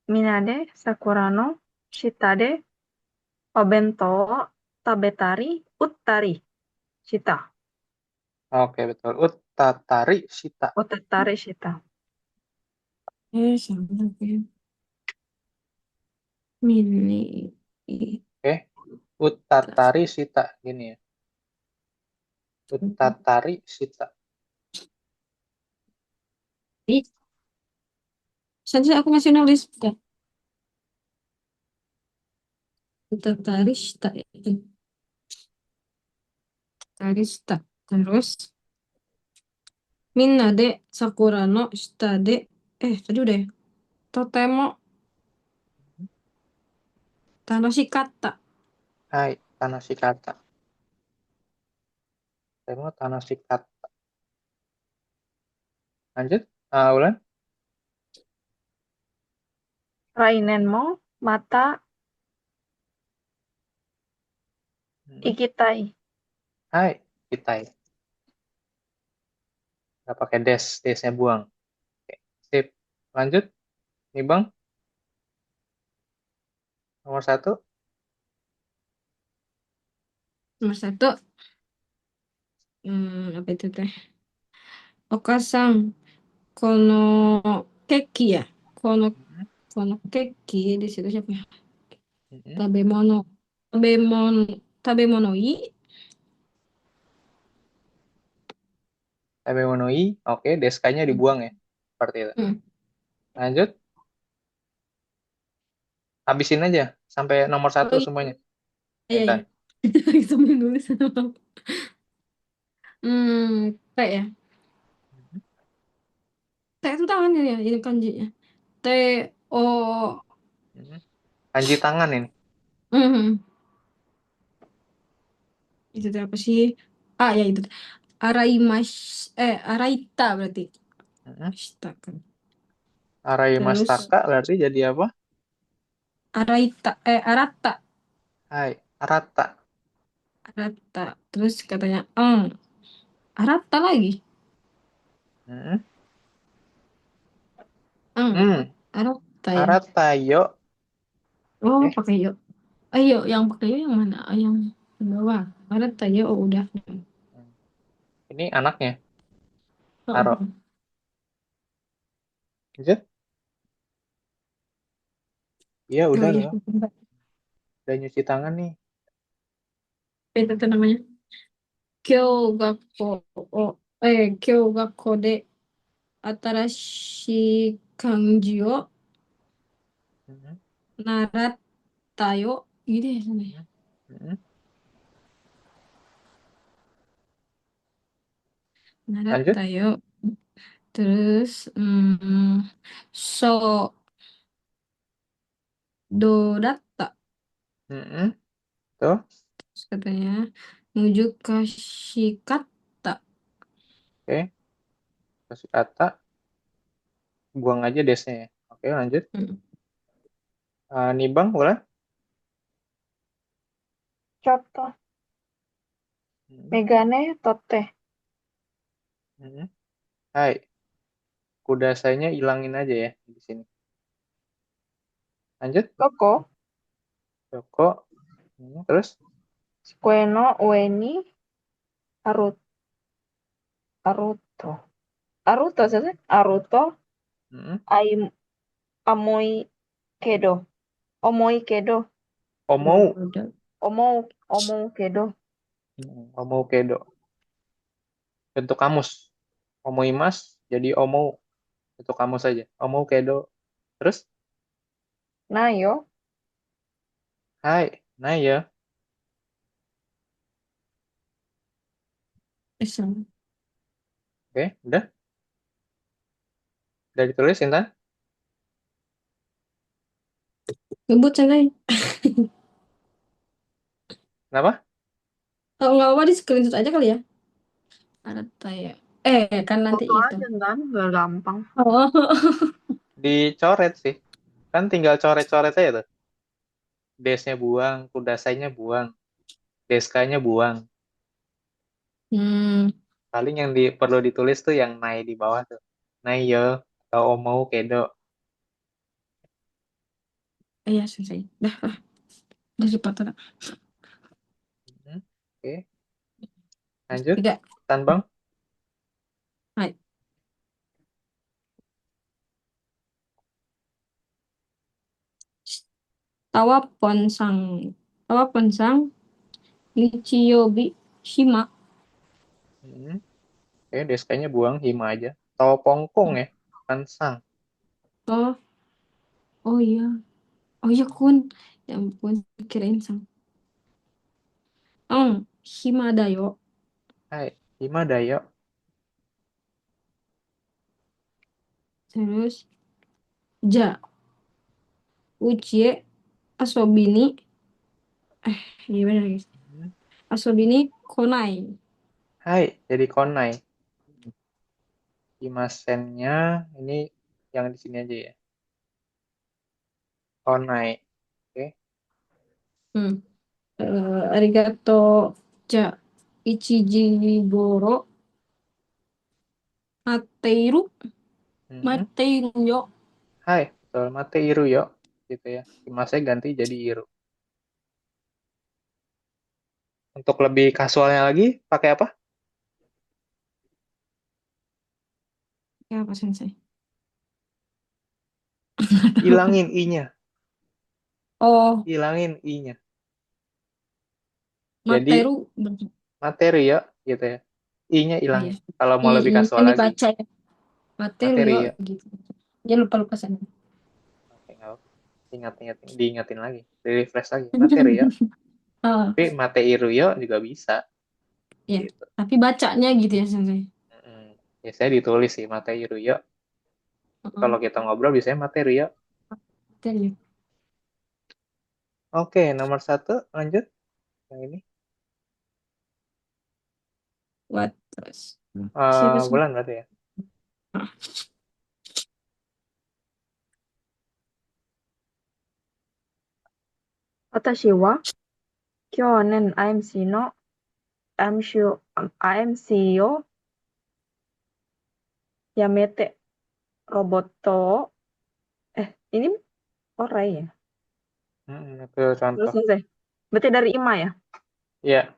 Minade sakura no shita de obento o tabetari uttari. Shita. Oke, betul. Utatari Shita. Otatari shita. Sama lagi. Mini. Oke, Utatari Shita. Gini ya, Utatari Shita. Saja aku masih nulis. Ya. Tarista. Tarista. Terus. Minna de sakura no shita de. Tadi udah ya. Totemo tanoshikatta. Hai, Tanoshikata. Temo Tanoshikata. Lanjut, Ulan. Rainen mo mata Hmm. ikitai. Hai, Kitai. Nggak pakai des, desnya buang. Oke, sip. Lanjut, nih Bang, nomor 1. Nomor satu. Apa itu teh? Okasan. Kono keki ya. Kono Hmm, kono keki di situ siapa ya? hmm. Tabemono. Tabemono. Tabemono i. Tabemonoi, oke, deskanya dibuang ya. Seperti itu. Hmm. Lanjut, Habisin aja sampai nomor Oh 1 iya, semuanya. iya, iya. Intan. Sambil nulis. T ya. T itu tangan ya, ini kanjinya. T, O, Hmm. Kanji tangan ini. hmm, itu tuh apa sih? Ah, ya itu. Araimas, Araita berarti. Hmm. Astaga. Arai Terus mastaka berarti jadi apa? Araita, Arata, Hai, Arata. Arata. Terus katanya, Arata lagi. Hmm. Eng, Hmm. Arata ya. Arata yuk. Oh, Eh, pakai yuk. Ayo, yang pakai yuk yang mana? Ah, yang di bawah. Arata ya, oh udah. ini anaknya. Taruh. Oh, Lanjut. Iya, oh udah iya, loh. bentar. Udah nyuci tangan nih. Apa itu namanya? Kyogakko, Kyogakko de atarashi kanji o Hmm. naratta yo. Gitu ya namanya. Hmm. Hmm. Naratta Lanjut. yo. Terus, so doratta. Hmm. Tuh. Terus katanya, menuju kashikatta. Oke. Kasih kata. Buang aja desnya ya. Oke, lanjut. Hmm. Nibang, boleh? Contoh. Hmm. Megane toteh. Hmm. Hai. Kuda sayanya hilangin aja ya di sini. Lanjut. Koko. Joko. Terus. Sukue no ue ni arut, aruto. Aruto sih? Aruto. Hmm. Ai amoi kedo. Omoi kedo. Omou. Udah. Omou. Omou kedo. Omou kedo. Bentuk kamus. Omoimas jadi omou. Bentuk kamus saja. Omou kedo. Terus. Nayo. Hai. Nah ya. Sama. Oke. Udah. Udah ditulis, Intan? Ngebut saya. Kenapa? Kalau nggak apa di screenshot aja kali ya. Naratta ya. Kan nanti Foto itu. aja kan, gak gampang. Oh. Dicoret sih. Kan tinggal coret-coret aja tuh. Desnya buang. Kudasainya buang. Deskanya buang. Hmm, Paling yang perlu ditulis tuh yang nai di bawah tuh. Nai yo. Atau omou kedo. iya selesai. Dah cepat. Hmm. Oke. Lanjut. Tiga. Tan bang. Hai. Tawa Ponsang. Tawa Ponsang. Nichiyobi Shima. Hmm. Oke, deskanya buang. Hima aja. Tau pongkong ya. Kan sang. Oh, oh iya. Oh iya kun. Ya ampun, kirain sang. Shima da yo. Hai. Hima dayo. Terus, ja. Uchie. Asobini. Iya benar guys. Hmm. Asobini konai. Hai. Jadi konai. Himasennya ini yang di sini aja ya. Konai. Oke. Hmm. Arigato. Ja. Ichijigoro. Mateiru. Hmm. Mateiru yo. Hai. Betul. Mate iru yo. Gitu ya. Himase ganti jadi iru. Untuk lebih kasualnya lagi, pakai apa? Ya apa sensei? Hilangin i-nya. Oh, Hilangin i-nya. Jadi Materu. materi ya, gitu ya. I-nya Ah, ya. hilangin. Kalau mau lebih kasual Ini lagi. baca ya. Materu Materi yo ya. gitu. Jangan lupa lupa sana. Oke, nggak apa-apa. diingatin lagi, di-refresh lagi. Materio. Ah, Tapi Mateiruyo juga bisa ya. gitu. Tapi bacanya gitu ya Sensei. Biasanya ditulis sih Mateiruyo. Kalau Heeh. kita ngobrol biasanya Mateiruyo. Betul. Oke, nomor 1 lanjut yang ini. What terus? Siapa sih? Bulan berarti ya. Ah, 私は去年 IMC の IMC をやめてロボットをini Orai ya? Itu Terus contoh. selesai. Berarti dari Ima ya? Ya.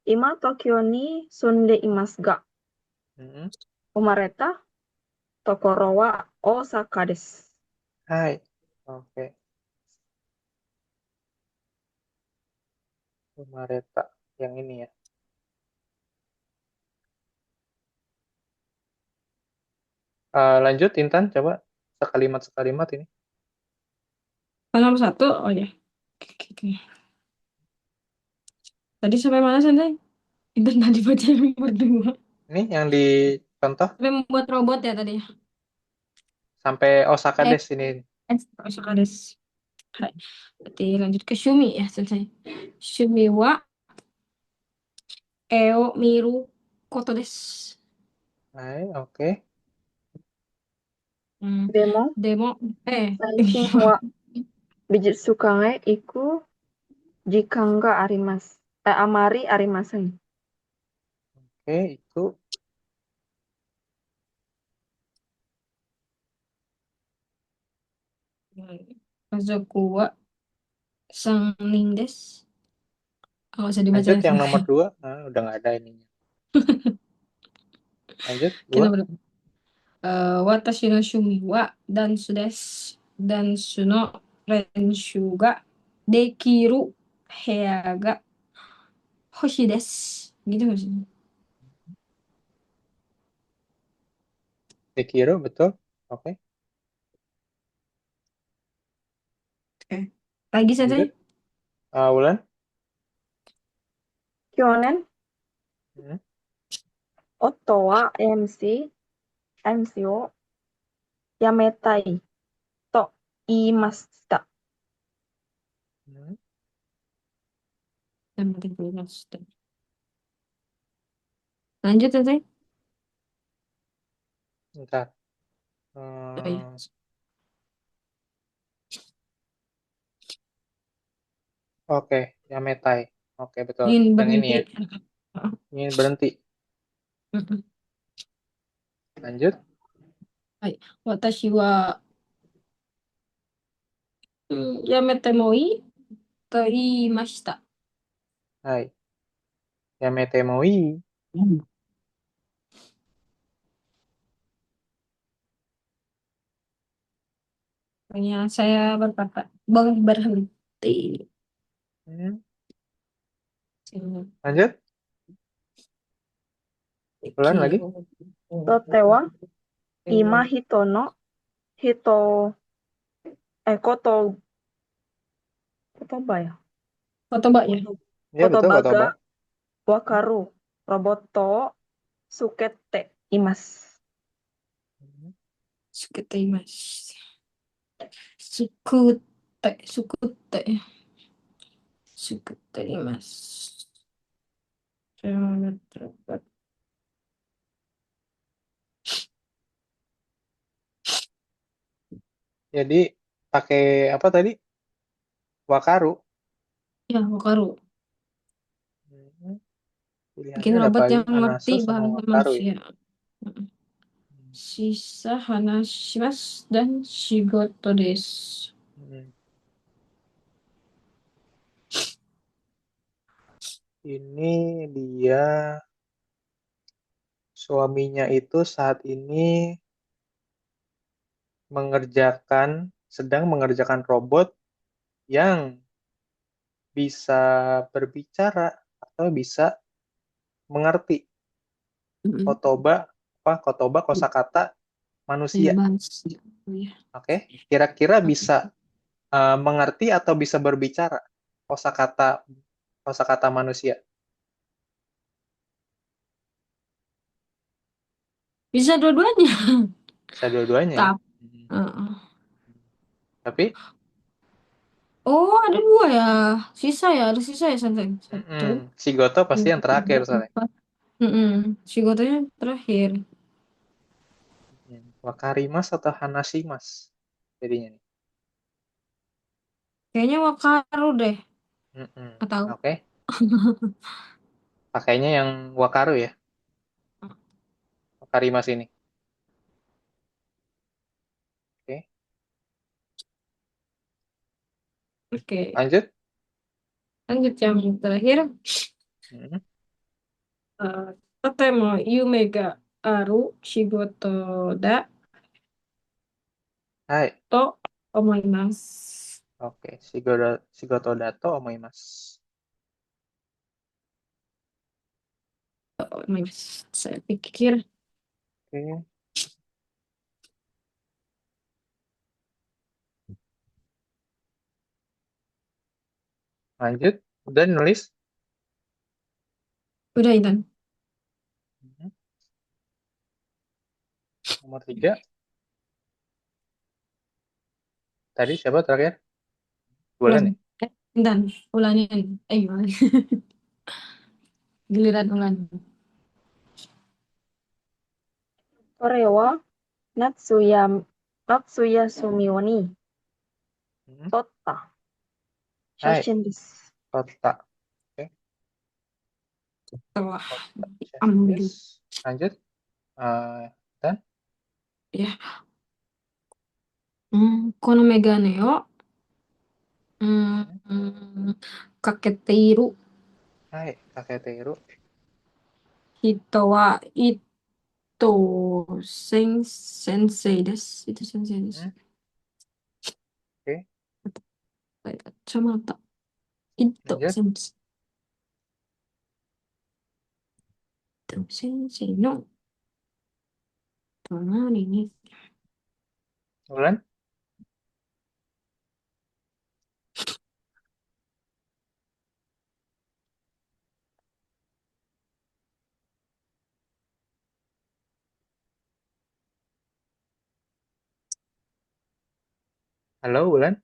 今東京に住んでいますが、Mm-mm. 生まれたところは大阪です。Hai. Oke. Mareta yang ini ya. Lanjut Intan, coba sekalimat ini. nomor 1, oh ya. Oke, oke. Tadi sampai mana Sensei? Itu tadi baca yang nomor 2. Ini yang dicontoh Sampai membuat robot ya tadi. sampai Osaka Eh, des ini. Osaka desu. Hai. Berarti lanjut ke Shumi ya Sensei. Shumi wa eo miru koto desu. Hai, oke. Hmm. でも、Demo, 最近は美術館へ行く時間があります。あまりありません。Oke, itu Kazoku wa sannin desu. Oh, nggak usah dibaca lanjut ya yang nomor Sensei. 2. Udah nggak ada ininya. Lanjut, Kita 2. berapa? Watashi no shumi wa dansu desu. Dansu no renshu ga dekiru heya ga hoshi desu. Gitu nggak sih? Dekiro, betul. Oke, Oke. Lagi lanjut. Sensei? Wulan. 去年、Hmm. 夫は MC を辞めたいと言いました。Hmm. Dan mati pelunas. Lanjut Sensei? Bentar. Oh iya. Oke, Yametai. Oke, betul. Ingin Yang ini berhenti. ya. Ingin berhenti. Lanjut. Hai. Watashi wa yamete mo ii to iimashita. Hai. Yamete moi. Pokoknya saya berkata, berhenti. Hmm. Lanjut. Wulan lagi. とては今人の人、こと言葉や。Foto mbak ya? Ya, betul, 言葉 Kotoba. がわかるロボットをつけています。Sukete imasu. Sukute. Sukete imasu. Sangat dapat. Jadi pakai apa tadi? Wakaru. Ya, Wakaru. Hmm. Pilihannya Bikin ada robot Pali, yang mengerti Anaso, sama bahasa Wakaru ya. manusia. Sisa hanashimasu dan shigoto desu. Hmm. Ini dia suaminya itu saat ini sedang mengerjakan robot yang bisa berbicara atau bisa mengerti Mm-mm. kotoba kosakata manusia. bahasa. Ya. Oke, kira-kira bisa mengerti atau bisa berbicara kosakata kosakata manusia. Bisa dua-duanya. Bisa dua-duanya ya. Tapi, Hmm. uh, Tapi oh ada dua ya. Sisa ya, ada sisa ya Santai. Satu, si Goto pasti dua, yang terakhir tiga, soalnya. empat. Si Gotonya terakhir. Wakarimas atau Hanashimas jadinya nih. Kayaknya Wakaru deh. Mm-mm. Atau Oke, pakainya yang Wakaru ya, Wakarimas ini. Oke, oke. lanjut. Lanjut yang terakhir. Mm-mm. Uh, Totemo yume ga aru shigoto da Hai. to omoimasu. Oke, Shigoto Dato omoimasu. Omoimasu. Saya pikir Oke, lanjut. Udah nulis. udah Intan. Mhm. Nomor 3. Tadi siapa terakhir? Ulan. Bulan ya? Intan. Ulanin. Gimana? Giliran ulan. Korewa Natsuya Natsuya Sumiyo ni Mhm. Totta Hai, Shashin desu. kota. Oke, Telah kota. diambil. Yes. Lanjut. Dan Ya. Kono megane o Mhm. kakete iru Hai, kakek Teru. hito wa ito sensei desu. Itu sensei desu. Mhm. Oke, Kacamata. Ito lanjut. sensei. Ito sensei no tonari ni. Bulan. Halo, Bulan.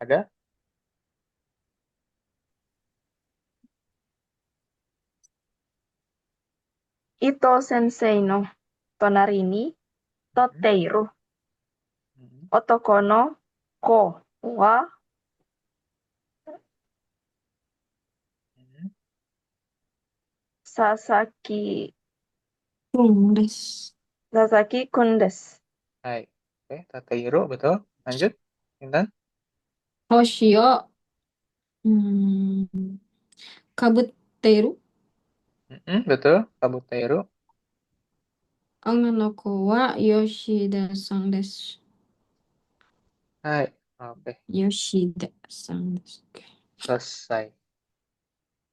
Ada? Ito sensei no tonari ni Mhm. Toteiru Mhm. Otoko no ko wa Mhm. Sasaki Tung desu. Sasaki kun desu. Hai. Oke, Takeiro, betul. Lanjut. Intan. Hoshi o hmm, kabutteru. Mhm, betul. Kabuteiru. Onna no ko wa Yoshida-san desu. Hai. Oke, Yoshida-san desu. Oke. selesai.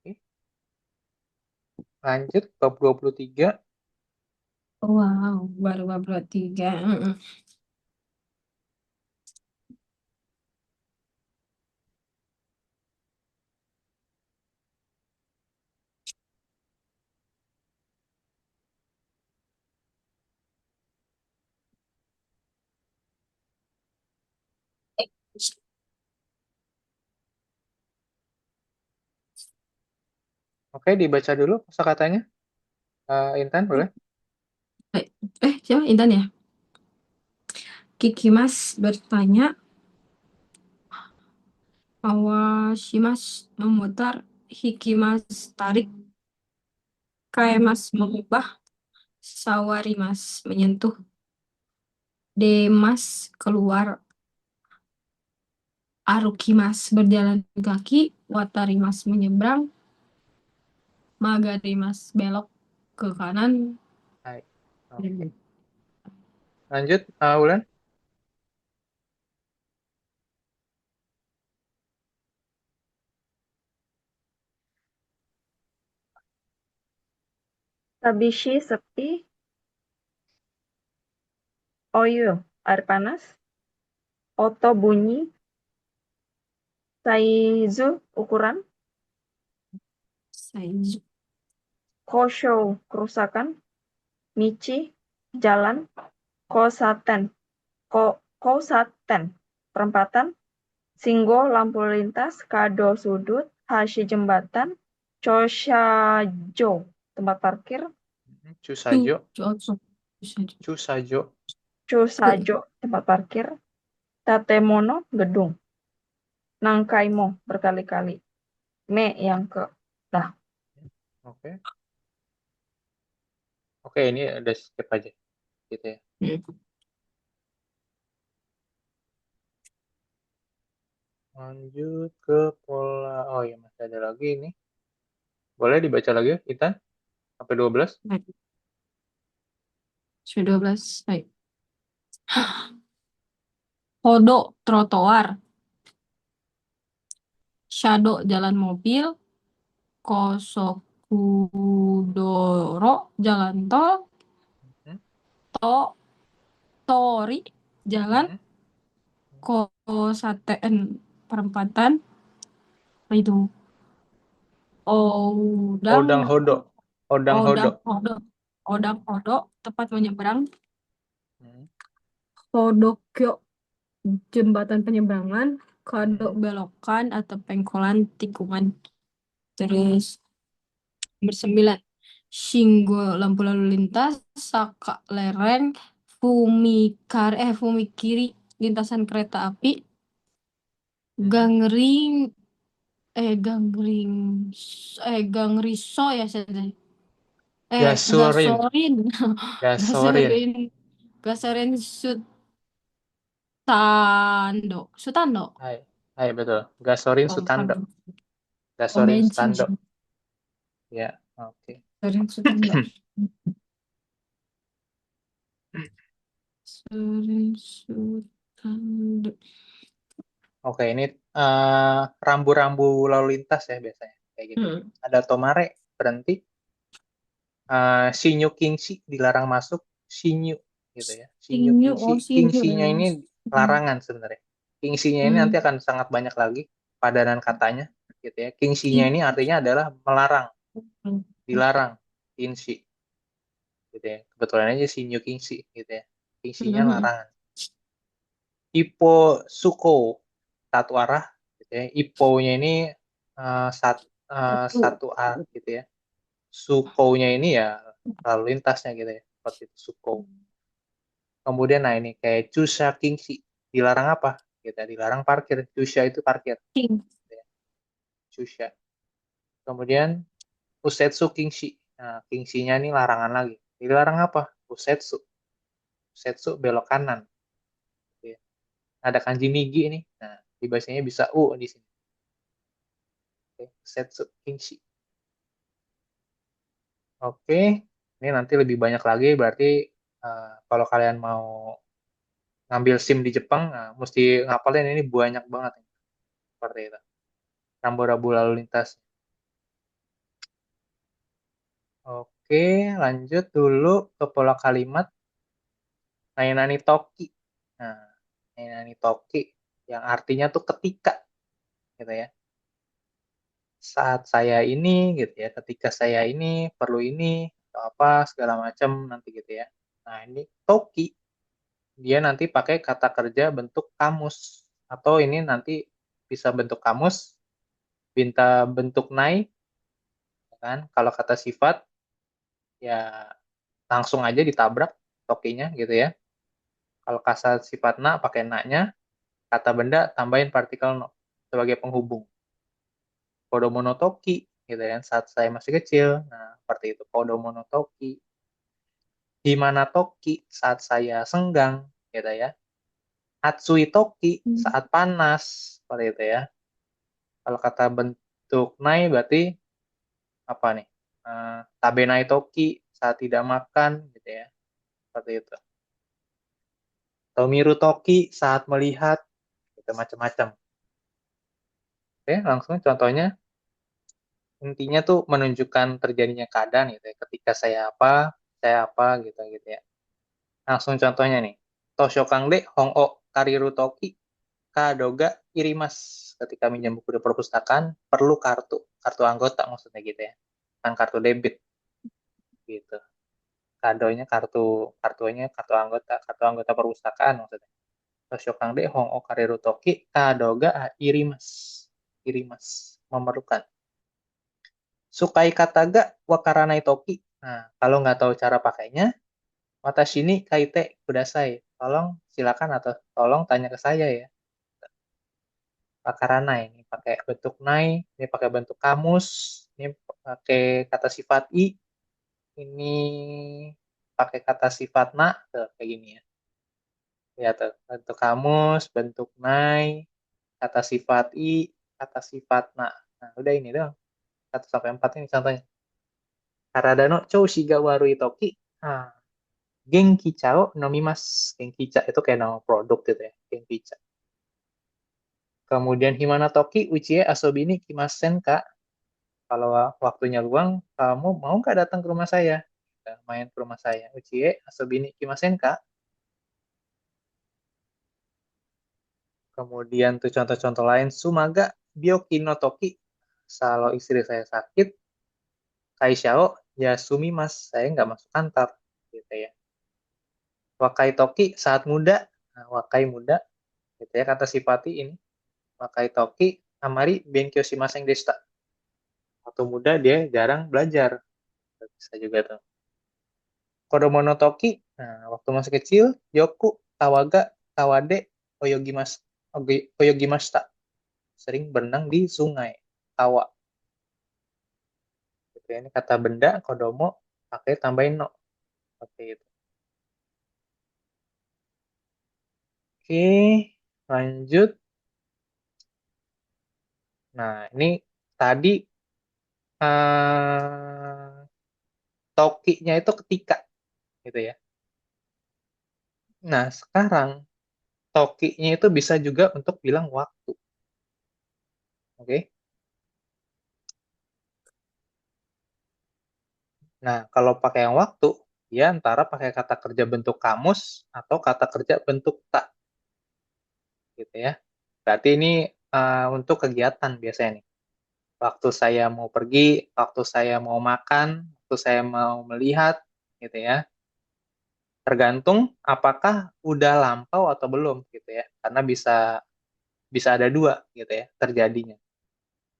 Oke. Lanjut, bab 23. Wow, baru bab 3. Oke, dibaca dulu kosakatanya. Intan, boleh? Siapa Intan ya? Kiki Mas bertanya, Awashimas memutar, Hikimas tarik, Kaemas mengubah, Sawarimas menyentuh, Demas keluar, Arukimas berjalan kaki, Watarimas menyeberang, Magarimas belok ke kanan. Hai. Oke. Lanjut, Ulan. Tabishi sepi Oyo, air panas. Oto, bunyi. Saizu, ukuran. Saizu. Kosho, kerusakan. Michi, jalan. Kosaten, Kosaten, perempatan. Singgo, lampu lintas. Kado, sudut. Hashi, jembatan. Choshajo, tempat parkir. Cusajo, Cuaca. Cusajo. Chusajo, tempat parkir. Tatemono, gedung. Nangkaimo, berkali-kali. Me, yang ke. Nah, Oke. Oke, ini udah skip aja gitu ya. Lanjut ke pola. Oh ya, masih ada lagi ini. Boleh dibaca lagi ya, Intan? Sampai 12. Baik. Sudah 12. Baik. Kodo, trotoar. Shadow, jalan mobil. Kosokudoro, jalan tol. Hmm, To, tori, jalan. hmm. Kosaten, perempatan. Apa itu? Odang, Odang Hodo. Odang Hodo. odang, odo. Odang, odo, tempat menyeberang. Hmm, Kodokyo, jembatan penyeberangan. Kodok, hmm, belokan atau pengkolan tikungan. Terus bersembilan. Shingo, lampu lalu lintas. Saka, lereng. Fumikiri, lintasan kereta api. hmm. Gangring, gangring, gangriso ya saya. Gasurin. Gasorin, Gasorin. gasorin, gasorin Sutando. Hai. Hai, betul. Gasorin Oh, Sutando. pardon. Oh, Gasorin bensin. Sutando. Ya, oke. Gasorin Sutando. Gasorin Sutando. Oke, ini rambu-rambu lalu lintas ya biasanya. Kayak gini. Hmm. Ada Tomare, berhenti. Shinyu Kingshi, dilarang masuk. Shinyu, gitu ya. Shinyu Sinyu, Kingshi. oh sinyu Kingshi-nya ya. ini larangan sebenarnya. Kingshi-nya ini nanti Hmm. akan sangat banyak lagi padanan katanya. Gitu ya. Kingshi-nya King. ini artinya adalah melarang, dilarang. Kingshi. Gitu ya. Kebetulan aja Shinyu Kingshi, gitu ya. Kingshi-nya Hmm. larangan. Ippo Suko, satu arah gitu ya. Ippo-nya ini eh, sat- Satu. satu arah gitu ya. Suko-nya ini ya lalu lintasnya gitu ya, seperti itu Suko. Kemudian nah ini kayak Chusha Kingshi, dilarang apa gitu ya, dilarang parkir. Chusha itu parkir King. gitu ya. Chusha. Kemudian Usetsu Kingshi, nah Kingshi-nya ini larangan lagi, dilarang apa? Usetsu. Usetsu belok kanan gitu ya. Ada kanji nigi ini, nah dibacanya bisa U di sini. Oke, Usetsu Kingshi. Oke, ini nanti lebih banyak lagi, berarti kalau kalian mau ngambil SIM di Jepang, nah, mesti ngapalin ini banyak banget. Seperti itu. Rambu-rambu lalu lintas. Oke, lanjut dulu ke pola kalimat. Nainani Toki. Nah, Nainani Toki yang artinya tuh ketika, gitu ya. Saat saya ini, gitu ya. Ketika saya ini, perlu ini, atau apa, segala macam nanti gitu ya. Nah, ini Toki dia nanti pakai kata kerja bentuk kamus atau ini nanti bisa bentuk kamus, minta bentuk nai, ya kan? Kalau kata sifat ya langsung aja ditabrak tokinya gitu ya. Kalau kata sifat na pakai na-nya, kata benda tambahin partikel no sebagai penghubung. Kodomonotoki gitu ya. Saat saya masih kecil, nah seperti itu kodomonotoki. Himana toki saat saya senggang gitu ya. Atsui toki saat panas seperti itu ya. Kalau kata bentuk nai berarti apa nih? Tabenai toki saat tidak makan gitu ya. Seperti itu. Tomiru toki saat melihat gitu macam-macam. Oke, langsung contohnya intinya tuh menunjukkan terjadinya keadaan gitu ya. Ketika saya apa gitu gitu ya. Langsung contohnya nih. Toshokangde Hongo Kariru Toki Kadoga Irimas. Ketika minjam buku di perpustakaan perlu kartu anggota maksudnya gitu ya, kan kartu debit gitu. Kadonya kartu anggota perpustakaan maksudnya. Toshokangde Hongo Kariru Toki Kadoga Irimas. Irimas memerlukan. Sukai kataga wakaranai toki. Nah, kalau nggak tahu cara pakainya, watashi ni kaite kudasai. Tolong silakan atau tolong tanya ke saya ya. Wakaranai ini pakai bentuk nai, ini pakai bentuk kamus, ini pakai kata sifat i, ini pakai kata sifat na, tuh, kayak gini ya. Lihat tuh, bentuk kamus, bentuk nai, kata sifat i, kata sifat na. Nah, udah ini dong. 1 sampai 4 ini contohnya. Karada no choushi ga warui toki. Nah, Genki Chao Nomimas. Genki Cha itu kayak nama produk gitu ya. Genki Cha. Kemudian Himana Toki Uchie Asobi ni Kimasen Kak. Kalau waktunya luang, kamu mau nggak datang ke rumah saya? Main ke rumah saya. Uchie Asobi ni Kimasen Kak. Kemudian tuh contoh-contoh lain. Sumaga Byoki no Toki. Kalau istri saya sakit, Kaishao Yasumi Mas. Saya nggak masuk kantor. Gitu ya. Wakai Toki saat muda. Nah, wakai muda. Gitu ya kata sifati ini. Wakai Toki Amari Benkyo Shimasen Deshita. Waktu muda dia jarang belajar. Bisa juga tuh. Kodomo no Toki, nah, waktu masih kecil, Yoku, Tawaga, Tawade, Oyogimashita. Sering berenang di sungai. Tawa. Gitu ya. Ini kata benda, Kodomo, pakai tambahin no. Seperti itu. Oke, lanjut. Nah, ini tadi eh, Tokinya itu ketika. Gitu ya. Nah, sekarang Tokinya itu bisa juga untuk bilang waktu. Oke. Nah, kalau pakai yang waktu, ya antara pakai kata kerja bentuk kamus atau kata kerja bentuk tak, gitu ya. Berarti ini untuk kegiatan biasanya nih. Waktu saya mau pergi, waktu saya mau makan, waktu saya mau melihat, gitu ya. Tergantung apakah udah lampau atau belum, gitu ya. Karena bisa bisa ada dua, gitu ya, terjadinya.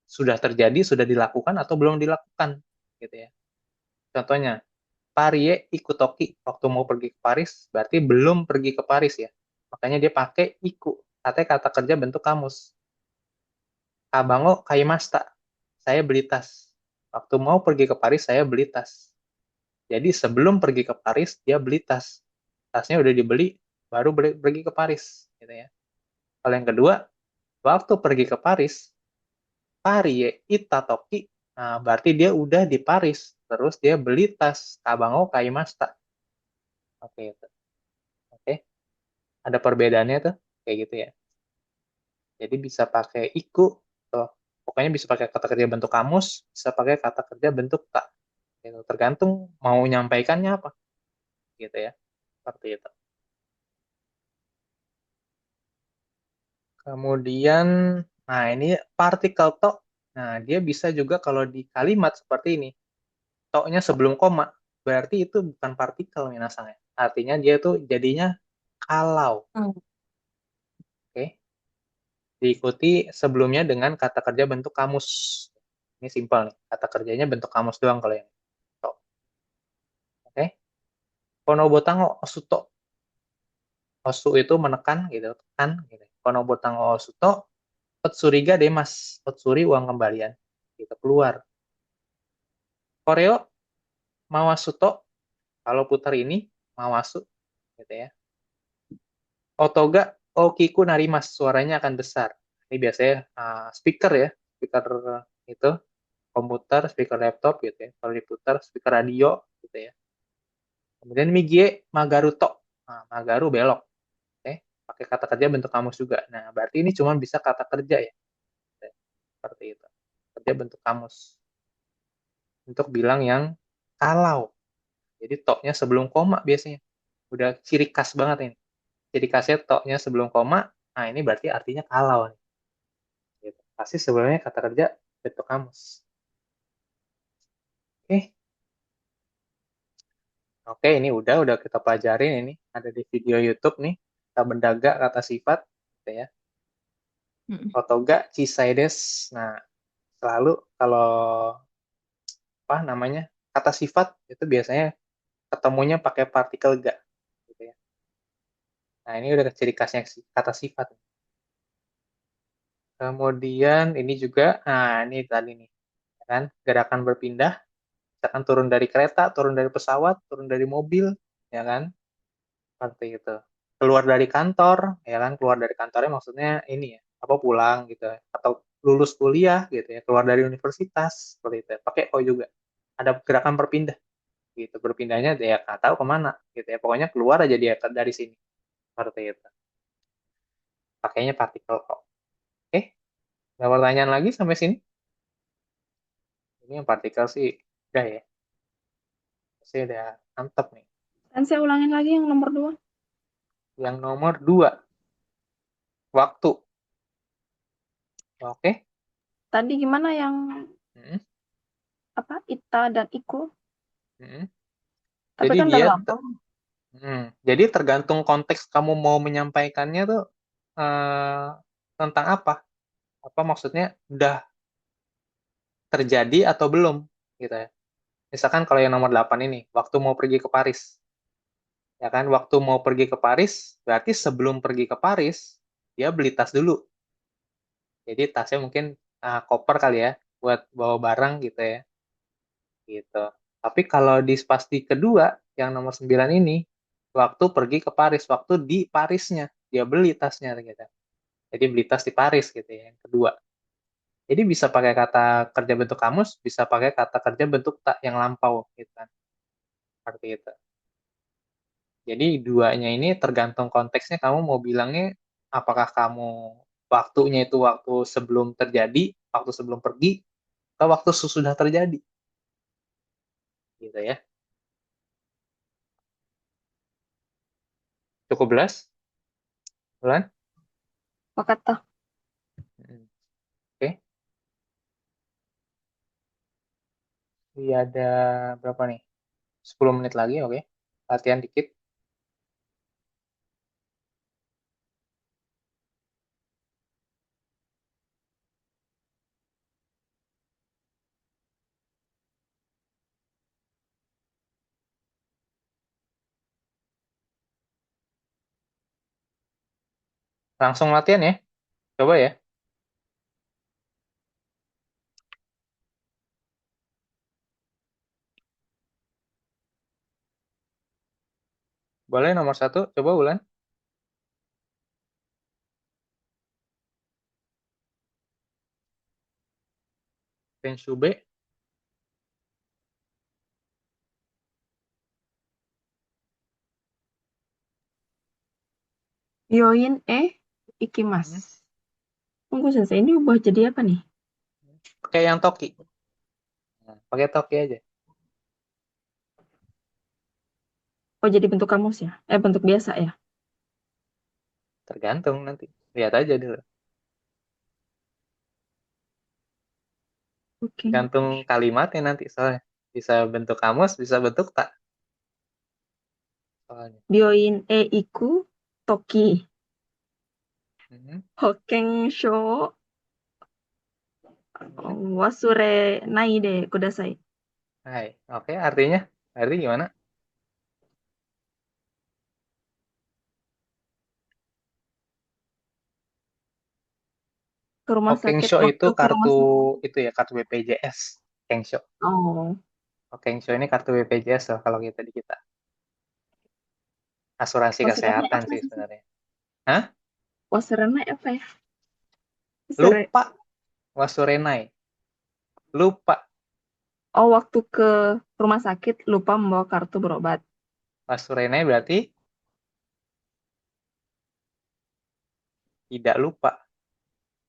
Sudah terjadi, sudah dilakukan atau belum dilakukan, gitu ya. Contohnya, Parie ikutoki waktu mau pergi ke Paris berarti belum pergi ke Paris ya, makanya dia pakai iku, katanya kata kerja bentuk kamus. Kabango kaimasta, saya beli tas. Waktu mau pergi ke Paris saya beli tas. Jadi sebelum pergi ke Paris dia beli tas, tasnya udah dibeli baru pergi ke Paris gitu ya. Kalau yang kedua, waktu pergi ke Paris, Parie itatoki, nah berarti dia udah di Paris terus dia beli tas. Kabango kaimasta. Oke itu. Oke, ada perbedaannya tuh kayak gitu ya. Jadi bisa pakai iku, tuh. Pokoknya bisa pakai kata kerja bentuk kamus, bisa pakai kata kerja bentuk tak. Gitu. Tergantung mau nyampaikannya apa, gitu ya. Seperti itu. Kemudian, nah ini partikel to. Nah, dia bisa juga kalau di kalimat seperti ini, to-nya sebelum koma, berarti itu bukan partikel minasang ya. Artinya dia tuh jadinya kalau. Oh, Oke. Diikuti sebelumnya dengan kata kerja bentuk kamus. Ini simpel nih. Kata kerjanya bentuk kamus doang kalau yang to. Oke. Kono botango osuto. Osu itu menekan gitu, tekan gitu. Kono botango osuto, otsuriga demas. Otsuri uang kembalian. Gitu keluar. Koreo mawasuto, kalau putar ini mawasu gitu ya. Otoga okiku narimas, suaranya akan besar. Ini biasanya speaker ya, speaker itu komputer, speaker laptop gitu ya. Kalau diputar speaker radio gitu ya. Kemudian migie magaruto. Nah, magaru belok. Oke, pakai kata kerja bentuk kamus juga. Nah, berarti ini cuma bisa kata kerja ya. Seperti itu. Kerja bentuk kamus. Untuk bilang yang kalau. Jadi toknya sebelum koma biasanya. Udah ciri khas banget ini. ciri khasnya to-nya sebelum koma. Nah, ini berarti artinya kalau nih. Gitu. Pasti sebelumnya kata kerja bentuk kamus. Oke. Oke, ini udah kita pelajarin ini. Ada di video YouTube nih. Kata bendaga, kata sifat, gitu ya. Mm. Otoga, cisaides. Nah, selalu kalau apa namanya kata sifat itu biasanya ketemunya pakai partikel ga, gitu ya. Nah, ini udah ciri khasnya kata sifat. Kemudian ini juga, nah ini tadi nih, ya kan? Gerakan berpindah, misalkan turun dari kereta, turun dari pesawat, turun dari mobil, ya kan? Seperti itu. Keluar dari kantor, ya kan? Keluar dari kantornya maksudnya ini ya, apa pulang gitu ya. Atau lulus kuliah gitu ya, keluar dari universitas, seperti itu. Pakai O juga. Ada gerakan berpindah gitu. Berpindahnya dia nggak tahu kemana gitu ya. Pokoknya keluar aja dia dari sini. Seperti itu. Pakainya partikel O. Oke, nggak pertanyaan lagi sampai sini? Ini yang partikel sih udah ya. Saya udah mantep nih. Dan saya ulangin lagi yang nomor 2. Yang nomor 2, waktu. Oke. Tadi gimana yang Hmm, apa? Ita dan Iko? hmm. Tapi Jadi kan udah dia gampang. jadi tergantung konteks kamu mau menyampaikannya tuh eh, tentang apa? Apa maksudnya udah terjadi atau belum gitu ya. Misalkan kalau yang nomor 8 ini, waktu mau pergi ke Paris. Ya kan, waktu mau pergi ke Paris, berarti sebelum pergi ke Paris, dia beli tas dulu. Jadi tasnya mungkin koper kali ya, buat bawa barang gitu ya. Gitu. Tapi kalau di spasi kedua, yang nomor 9 ini, waktu pergi ke Paris, waktu di Parisnya, dia beli tasnya gitu. Jadi beli tas di Paris gitu ya, yang kedua. Jadi bisa pakai kata kerja bentuk kamus, bisa pakai kata kerja bentuk tak yang lampau gitu kan. Seperti itu. Jadi duanya ini tergantung konteksnya kamu mau bilangnya apakah kamu waktunya itu waktu sebelum terjadi, waktu sebelum pergi, atau waktu sesudah terjadi. Gitu ya. Cukup belas? Bulan? Apa kata? Oke. Iya ada berapa nih? 10 menit lagi, oke. Latihan dikit. Langsung latihan ya. Coba ya. Boleh nomor satu, coba Ulan. Penshube. Yoin ikimas. Hmm. Tunggu sensei, ini ubah jadi apa nih? Pakai yang toki. Nah, pakai toki aja. Oh, jadi bentuk kamus ya? Bentuk biasa ya? Tergantung nanti. Lihat aja dulu. Oke. Tergantung kalimatnya nanti soalnya. Bisa bentuk kamus, bisa bentuk tak. Soalnya. Byoin iku toki. Hmm. Hokkeng sho Hmm. wasure nai de kudasai. Hai. Oke, artinya? Arti gimana? Ke rumah Oh, sakit, Kengsho itu waktu ke kartu rumah sakit. itu ya, kartu BPJS. Kengsho. Oh, Oh, Kengsho ini kartu BPJS loh kalau kita di kita. Asuransi wasure nai kesehatan apa sih sih? sebenarnya. Hah? Wasure nai apa ya? Wasure. Lupa. Wasurenai. Lupa. Oh, waktu ke rumah sakit lupa membawa kartu berobat. Wasurenai berarti tidak lupa.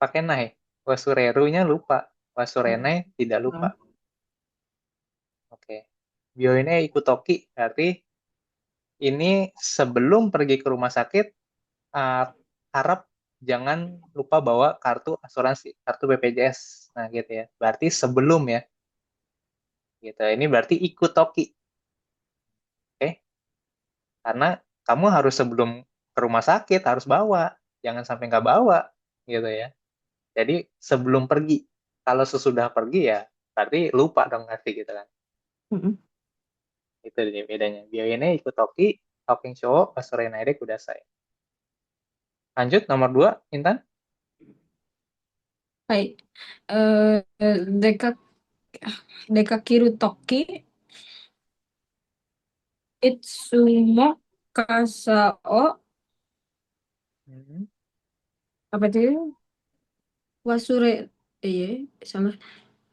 Pakai nai. Wasurerunya lupa. Wasurenai tidak lupa. Hmm. Oke. Bio ini ikutoki berarti ini sebelum pergi ke rumah sakit uh, harap jangan lupa bawa kartu asuransi, kartu BPJS. Nah, gitu ya. Berarti sebelum ya, gitu. Ini berarti ikut Toki, oke? Karena kamu harus sebelum ke rumah sakit harus bawa, jangan sampai nggak bawa, gitu ya. Jadi sebelum pergi, kalau sesudah pergi ya berarti lupa dong ngasih gitu kan. Mm-mm. Itu dia bedanya. Biayanya ikut Toki, Talking cowok, pas sore naik udah saya. Lanjut nomor 2, Intan. はい。出か、出かけるとき、いつも傘を、Hmm. apa itu? Wasure, iya, salah.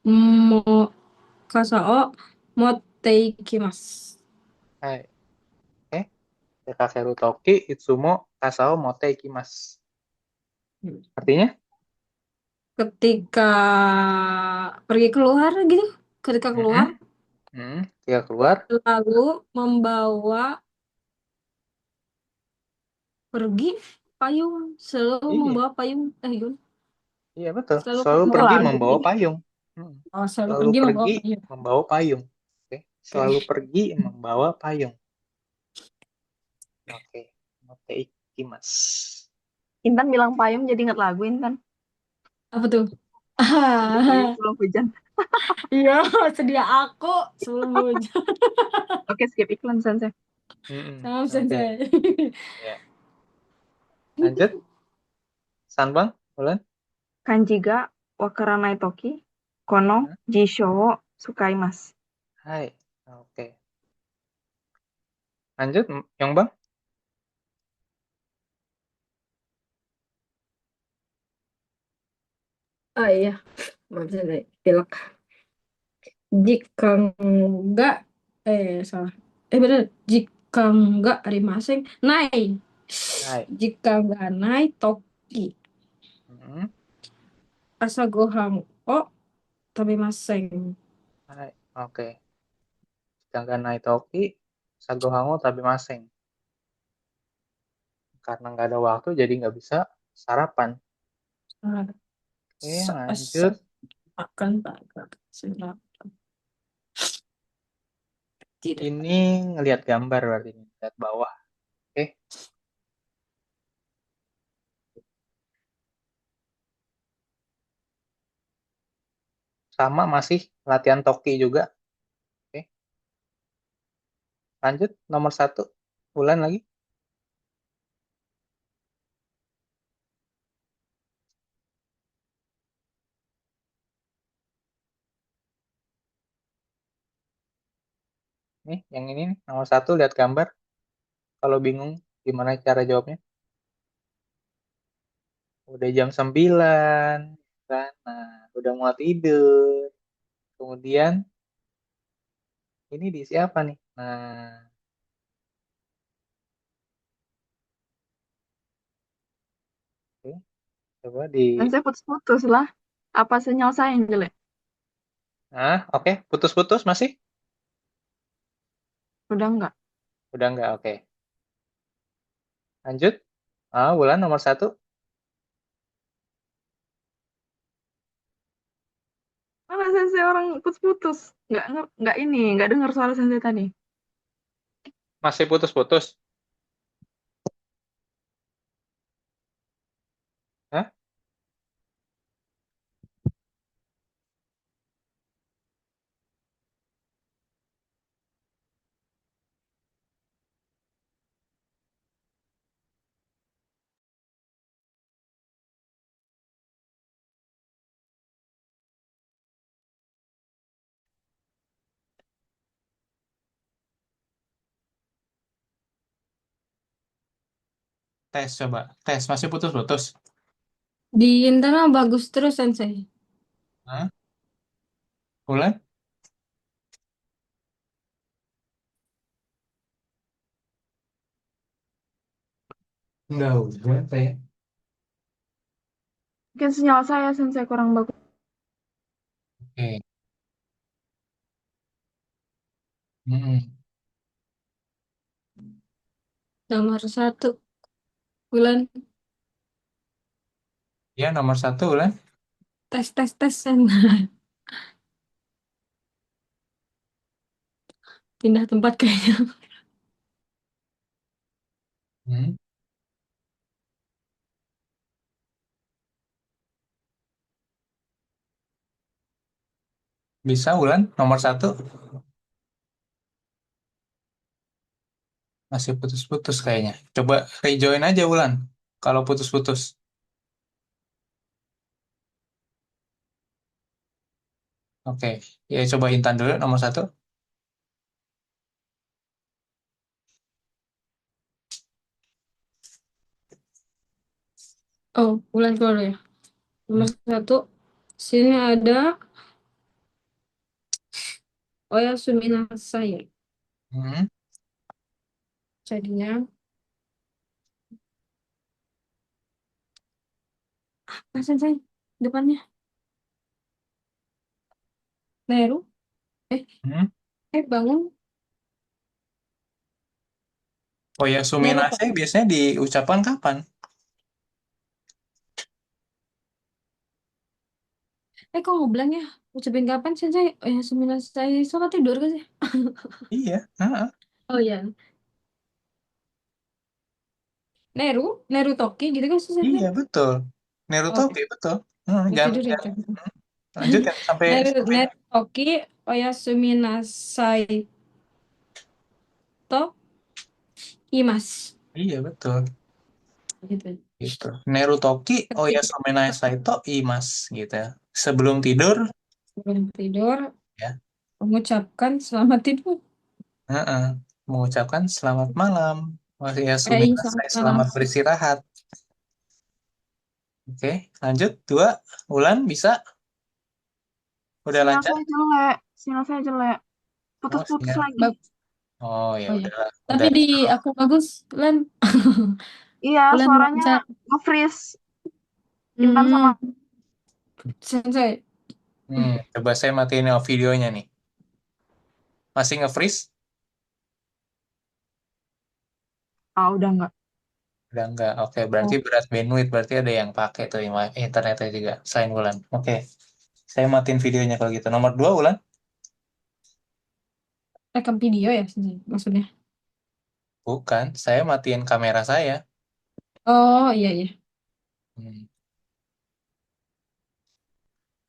Mo, kasa o, motte ikimasu. Hai. Oke. Dekakeru Toki, Itsumo, Kasao, Mote, Ikimasu. Artinya? Ketika pergi keluar gitu, ketika keluar, Hmm. Hmm. Dia keluar. lalu membawa pergi payung, selalu Iya. membawa payung, Yun, Iya betul. selalu Selalu membawa pergi Lagu. membawa payung. Hmm. oh, selalu Selalu pergi membawa pergi payung. membawa payung. Oke. Oke. Selalu pergi membawa payung. Oke. Mote, Ikimasu. Intan bilang payung jadi ingat lagu Intan. Apa tuh? Sedia payung sebelum hujan. Iya, sedia aku sebelum hujan. Oke, skip iklan Sensei. Hmm. Sama Oke. sensei. Ya. Lanjut. Sanbang, Ulan. Kanji ga wakaranai toki, kono Hmm. jisho wo sukaimasu. Hai. Oke. Lanjut, Yongbang. Ah iya, maaf saya pilek. Jika enggak, salah. Bener. Jika enggak arimaseng, nai. Hai. Jika enggak nai, toki. Hmm. Asa gohan o tabimaseng. Hai. Oke. Sedangkan Naitoki, Sagohango tapi masing. Karena nggak ada waktu, jadi nggak bisa sarapan. Ah, Oke, lanjut. akan tak serap. Tidak. Ini ngelihat gambar berarti ini. Lihat bawah. Oke, sama masih latihan Toki juga. Oke, lanjut. Nomor 1. Bulan lagi. Nih, yang ini nih. Nomor 1, lihat gambar. Kalau bingung, gimana cara jawabnya? Udah jam 9. Kan? Nah, udah mau tidur. Kemudian, ini diisi apa nih? Nah, oke. Coba di. Sensei putus-putus lah. Apa sinyal saya yang jelek? Nah, oke. Putus-putus masih? Udah enggak? Udah nggak? Oke. Lanjut. Ah, Wulan nomor 1. Mana Sensei orang putus-putus? Nggak ini, nggak dengar suara Sensei tadi. Masih putus-putus. Hah? Tes coba. Tes masih putus-putus. Di internal bagus terus sensei. Hah? Wulan? Enggak, udah apa ya? Mungkin sinyal saya Sensei kurang bagus. Oke. Mm-mm. Nomor 1. Bulan Ya, nomor satu, Ulan. tes tes tes. Pindah tempat kayaknya. Hmm. Bisa, Ulan. Nomor satu. Masih putus-putus kayaknya. Coba rejoin aja, Ulan. Kalau putus-putus. Oke. Ya, coba Intan dulu, nomor satu. Oh, bulan keluar ya. Hmm. Nomor satu. Sini ada Oyasumi Nasai. Hmm. Jadinya, saya depannya Neru. Eh, Hmm. bangun. Oh ya, Neru Suminase Toki. biasanya diucapkan kapan? Kok ngobrol ya? Ucapin kapan sih, saya? Oyasumi Nasai. Suka tidur gak sih? Iya. Heeh. Oh iya. Neru. Neru Toki gitu kan sih, Iya, saya. betul. Nerutopi, Oke. betul. Hmm, Mau jangan, tidur ya, jangan Cak? lanjutin sampai Neru, sampai Neru Toki. Oyasumi Nasai. To. Imas. iya, betul. Gitu. Gitu. Nerutoki Ketiga. Oyasuminai Saito Imas gitu ya. Sebelum tidur Sebelum tidur, ya. mengucapkan selamat tidur. Heeh. Mengucapkan selamat malam. Oyasuminasai, Selamat malam. selamat beristirahat. Oke, lanjut. Dua, Ulan bisa? Udah Sinyal lancar? saya jelek. Sinyal saya jelek. Oh, Putus-putus sinyal. lagi. Oh, ya Oh ya. udahlah. Tapi Udah. di aku bagus, Len. Iya, Len suaranya lancar. nge-freeze. Intan sama Hmm, Sensei. Coba saya matiin videonya nih. Masih nge-freeze? udah enggak. Udah enggak. Oke, berarti Oh, berat bandwidth. Berarti ada yang pakai tuh internetnya juga. Selain Ulan. Oke. Saya matiin videonya kalau gitu. Nomor dua, Ulan. rekam video ya, Sensei, maksudnya. Bukan. Saya matiin kamera saya. Oh iya iya. Hmm.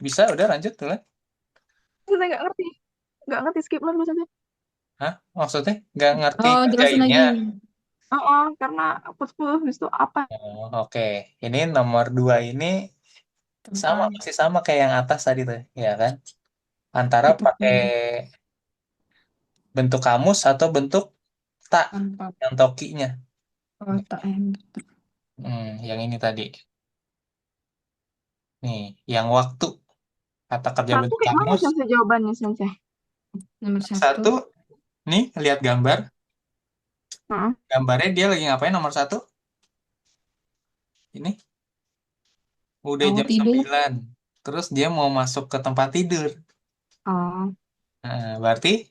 Bisa, udah lanjut, Ulan. Saya nggak ngerti. Nggak ngerti, skip lah saja. Hah? Maksudnya? Nggak ngerti Oh, jelasin kerjainnya? lagi. Karena putus-putus, habis itu apa? Oh, oke. Ini nomor dua ini sama, Tempat. masih sama kayak yang atas tadi tuh. Ya kan? Antara pakai Tempat. bentuk kamus atau bentuk tak Tempat. yang tokinya. Otak yang Yang ini tadi. Nih, yang waktu. Kata kerja Satu bentuk kayak mana kamus. sensei jawabannya sensei? nomor satu. Satu, nih, lihat gambar. Heeh. Gambarnya dia lagi ngapain nomor satu? Ini, udah Mau jam tidur. 9. Terus dia mau masuk ke tempat tidur. Oh, Nah, berarti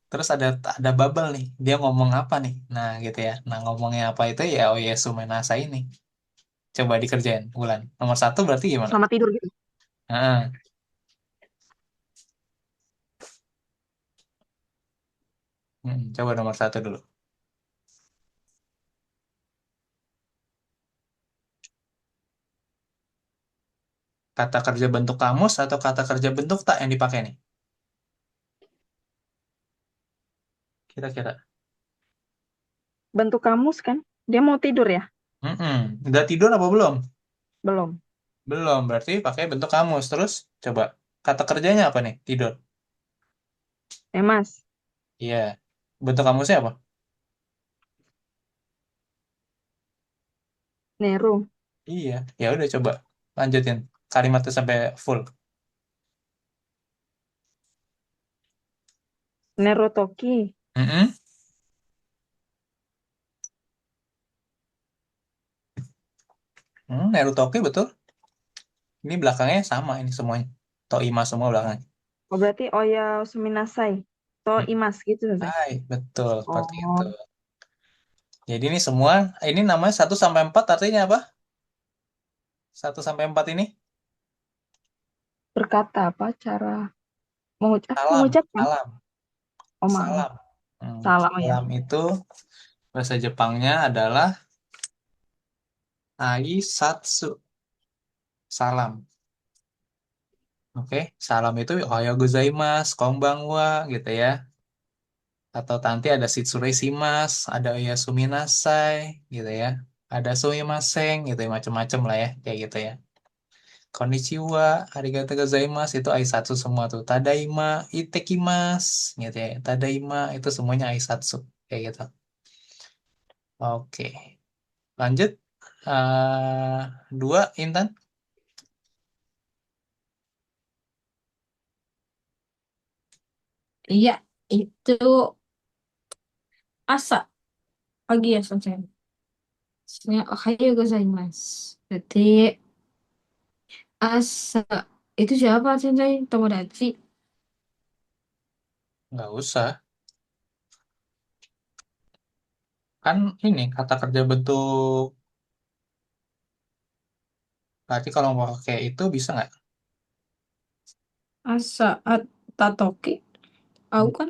terus ada bubble nih. Dia ngomong apa nih? Nah, gitu ya. Nah, ngomongnya apa itu ya Oyasu Menasa ini. Coba dikerjain, Bulan. Nomor satu berarti gimana? selamat tidur gitu. Nah, coba nomor satu dulu. Kata kerja bentuk kamus atau kata kerja bentuk tak yang dipakai nih? Kira-kira. Bentuk kamus kan? Dia mau tidur ya? Udah tidur apa belum? Belum. Belum, berarti pakai bentuk kamus. Terus coba kata kerjanya apa nih? Tidur. Mas, Iya. Bentuk kamusnya apa? Nero. Iya. Ya udah coba lanjutin kalimatnya sampai full. Nero Toki. Mm-mm. Nerutoki betul. Ini belakangnya sama ini semuanya. Toima semua belakangnya. Oh, berarti Oya Suminasai. To Hmm. Imas gitu sensei. Hai, betul seperti itu. Oh, Jadi ini semua, ini namanya 1 sampai 4 artinya apa? 1 sampai 4 ini? Berkata apa cara Salam, mengucapkan? salam, Oh, maaf. salam. Salam ya. Salam itu bahasa Jepangnya adalah aisatsu, salam. Oke, salam itu ohayo gozaimasu, konbanwa gitu ya. Atau nanti ada shitsuresimas, ada oyasumi nasai gitu ya. Ada sumimasen gitu ya, macam-macam lah ya, kayak gitu ya. Konnichiwa, arigatou gozaimasu itu aisatsu semua tuh. Tadaima, itekimasu gitu ya. Tadaima itu semuanya aisatsu kayak gitu. Oke, lanjut. Eh, dua, Intan. Iya, itu asa pagi ya sensei. Maksudnya ohayo gozaimasu. Berarti asa itu siapa sensei? Tomodachi. Nggak usah. Kan ini kata kerja bentuk. Berarti kalau mau pakai itu bisa nggak? Asa Tatoki. Aku kan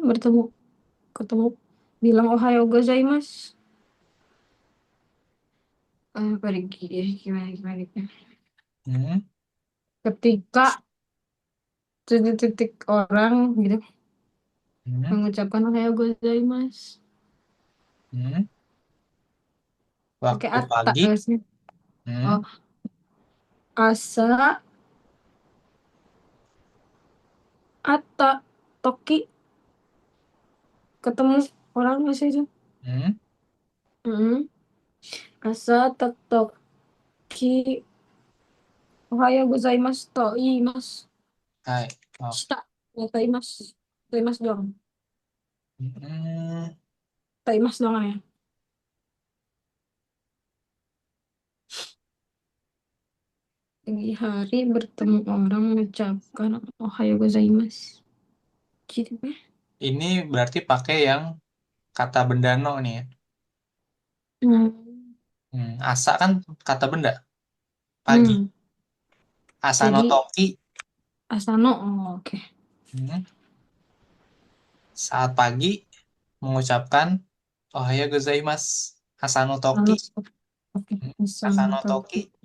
ketemu bilang ohayo gozaimasu. Pergi gimana gimana gimana. Hmm, Ketika titik-titik orang gitu hmm, mengucapkan ohayo gozaimasu hmm. pakai Waktu atta pagi. harusnya. Hmm, Oh, asa atta toki ketemu orang masih itu. hmm. Hmm. Asa tatoki ohayo gozaimasu to iimasu. Hai. Oh. Shita. Ya, to iimasu. To iimasu doang. Hmm, To iimasu doang ya. Pagi hari bertemu orang mengucapkan ohayo gozaimasu. Gitu ya. ini berarti pakai yang kata bendano nih ya. Hmm. Asa kan kata benda. Pagi. Hmm. Asano Jadi toki. Asano, oh, oke. Hmm, saat pagi mengucapkan Ohayo gozaimasu. Asano toki. Asano, oke. Hmm, Asano Asano Toki. toki.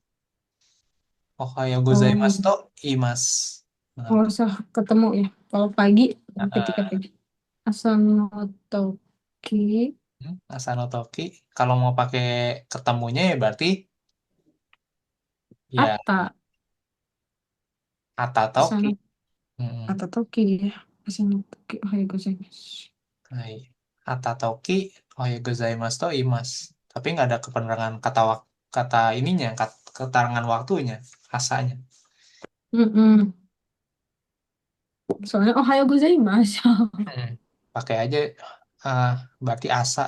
Ohayo Oh, gozaimasu to imasu. Nah, nggak usah ketemu ya. Kalau pagi, ketika eh, pagi. Asano Toki. Asano toki. Kalau mau pakai ketemunya ya berarti ya Ata. ata toki. Asano, Hmm, Ata Toki ya. Asano Toki. Ohayou gozaimasu. hai. Ata toki. Ohayo gozaimasu to imasu. Tapi nggak ada kepenerangan kata kata ininya, keterangan waktunya, asanya. Mm-mm. Soalnya Ohayou gozaimasu. Hmm, pakai aja eh, berarti asa.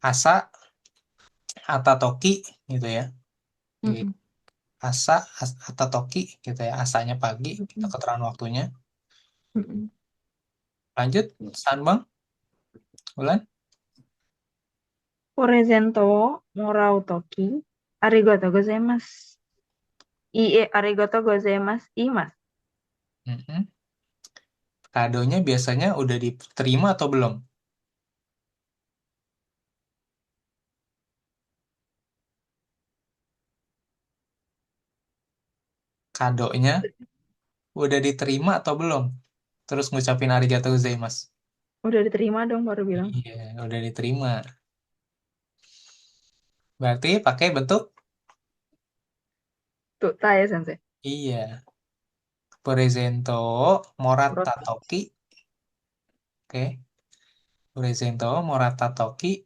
Asa, ata toki gitu ya. Di Mm-mm. asa, ata toki gitu ya. Asanya pagi, kita Mm-mm. keterangan waktunya. Mm-mm. Lanjut, Sanbang, Bulan. Presento morau toki. Arigatou gozaimasu. Arigatou gozaimasu. Imas. Mm-mm. Kadonya biasanya udah diterima atau belum? Kadonya udah diterima atau belum? Terus ngucapin arigatou gozaimasu. Udah diterima dong baru bilang. Iya, udah diterima. Berarti pakai bentuk Tuh, ya sensei. iya. Presento morata Roti. toki. Oke. Presento morata toki.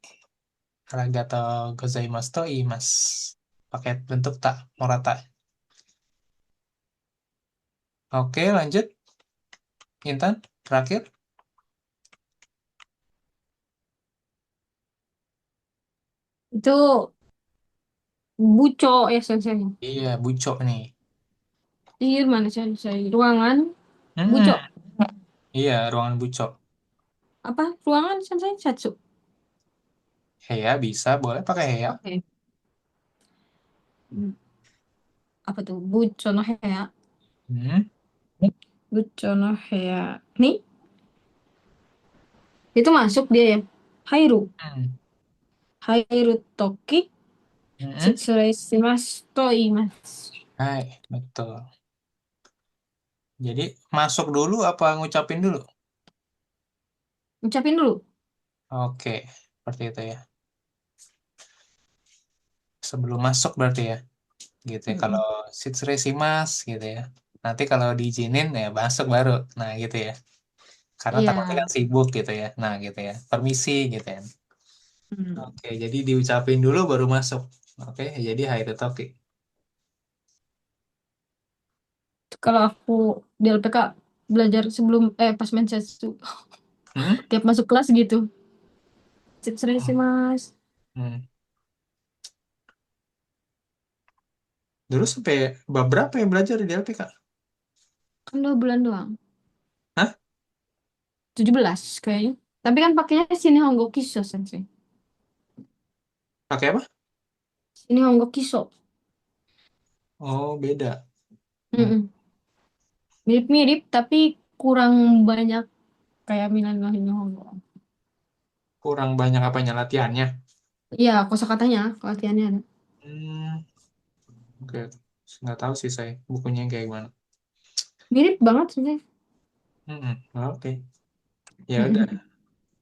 Arigatou gozaimasu to imasu. Pakai bentuk tak morata. Oke, lanjut. Intan, terakhir. Itu buco ya sensei. Iya, bucok nih. Di mana sensei? Ruangan buco. Hmm, iya, ruangan bucok. Apa? Ruangan sensei? Satsu. Heya bisa, boleh pakai heya. Oke. Hmm, Apa tuh? Bucho no hea. Hmm. Bucho no hea. Nih, itu masuk dia ya. Hairu. Hmm. Hairu toki. Hmm. Setsurai shimasu to iimasu. Hai, betul. Jadi masuk dulu apa ngucapin dulu? Ucapin dulu. Oke, seperti itu ya. Sebelum masuk berarti ya, gitu ya. Kalau Mm-mm. mas gitu ya. Nanti kalau diizinin ya masuk baru. Nah, gitu ya. Karena takutnya Iya. kan sibuk gitu ya. Nah, gitu ya. Permisi gitu ya. Hmm. Oke, jadi diucapin dulu baru masuk. Oke, jadi hai toki. Kalau aku di LPK belajar sebelum pas mensetsu Hmm? tiap masuk kelas gitu. Setsurai Hmm. shimasu. Hmm. Dulu sampai bab berapa yang belajar di LPK? Kan 2 bulan doang. Hah? 17 kayaknya. Tapi kan pakainya sini Hongo Kiso sensei. Pakai apa? Sini Hongo Kiso. Oh, beda. Hmm. Mm-mm. Mirip-mirip tapi kurang banyak kayak Milan Nino Hongo. Kurang banyak apanya latihannya. Iya, kosakatanya, latihannya ada. Hmm. Oke, nggak tahu sih saya bukunya yang kayak gimana. Mirip banget sih. Hmm. Oke, ya udah.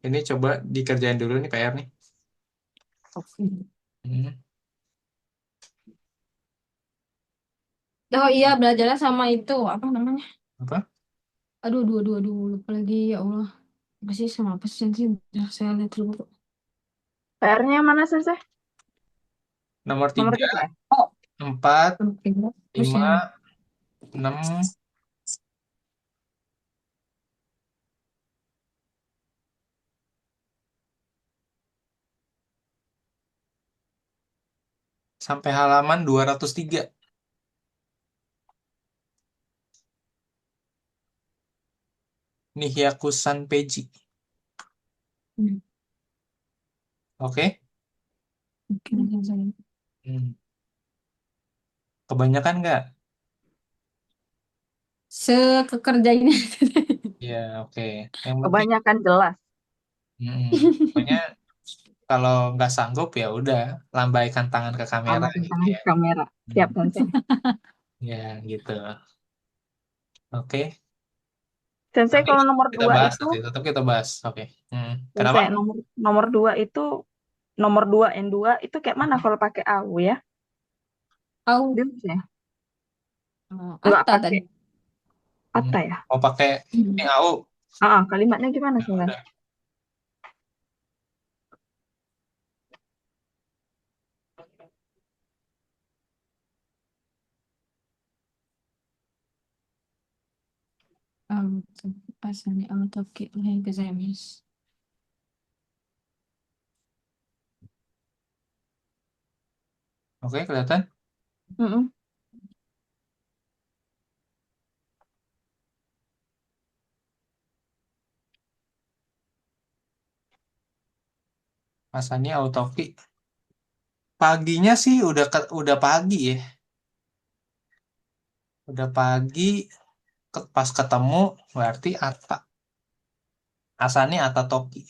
Ini coba dikerjain dulu nih PR nih. Oke. Hmm. Oh iya, belajarnya sama itu, apa namanya? Apa? Aduh, lupa lagi, ya Allah. Apa sih sama apa sih sensei? Udah saya lihat dulu. PR-nya yang mana, Sensei? Nomor Nomor 3, 3 ya? 4, Oke, terus 5, yang 6, sampai halaman 203. Nihyakusan Peji. hmm, Oke? oke, sensei. Hmm. Kebanyakan nggak? Sekekerja ini. Ya, oke. Yang penting, Kebanyakan jelas. pokoknya kalau nggak sanggup ya udah lambaikan tangan ke kamera Lambaikan gitu tangan ya. ke kamera. Hmm. Siap, Sensei. Ya, gitu. Oke. Sensei, Nanti kalau nomor kita 2 bahas itu, nanti, tetap kita bahas. Oke. Kenapa? Sensei, nomor 2 itu, nomor 2 N2 itu kayak mana kalau pakai AU ya? Tahu. Bisa ya? Nggak Atta pakai tadi. Hmm. Atta ya? Mau pakai ini Hmm. AU? Kalimatnya gimana, Ya Sensei? udah. Asane Amatoki Ohayou gozaimasu. Oke, kelihatan? Mm-mm. Masanya Autoki. Paginya sih udah pagi ya. Udah pagi pas ketemu berarti Ata. Asane Ata Toki.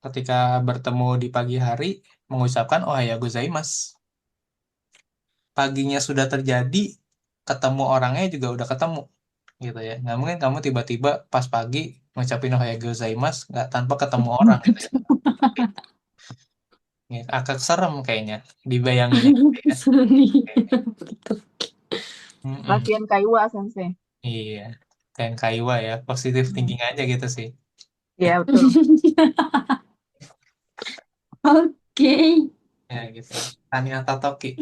Ketika bertemu di pagi hari mengucapkan Ohayou gozaimasu. Paginya sudah terjadi, ketemu orangnya juga udah ketemu gitu ya. Nggak mungkin kamu tiba-tiba pas pagi ngucapin Ohayou gozaimasu nggak tanpa ketemu orang gitu ya. Ya, agak serem kayaknya dibayanginnya gitu ya. Seni. Kayaknya. Betul. Mm-mm. Latihan Kaiwa, Sensei. Iya, kayak Kaiwa ya, positif thinking aja gitu sih. Iya, betul. Oke. Ya gitu. Tania Tatoki.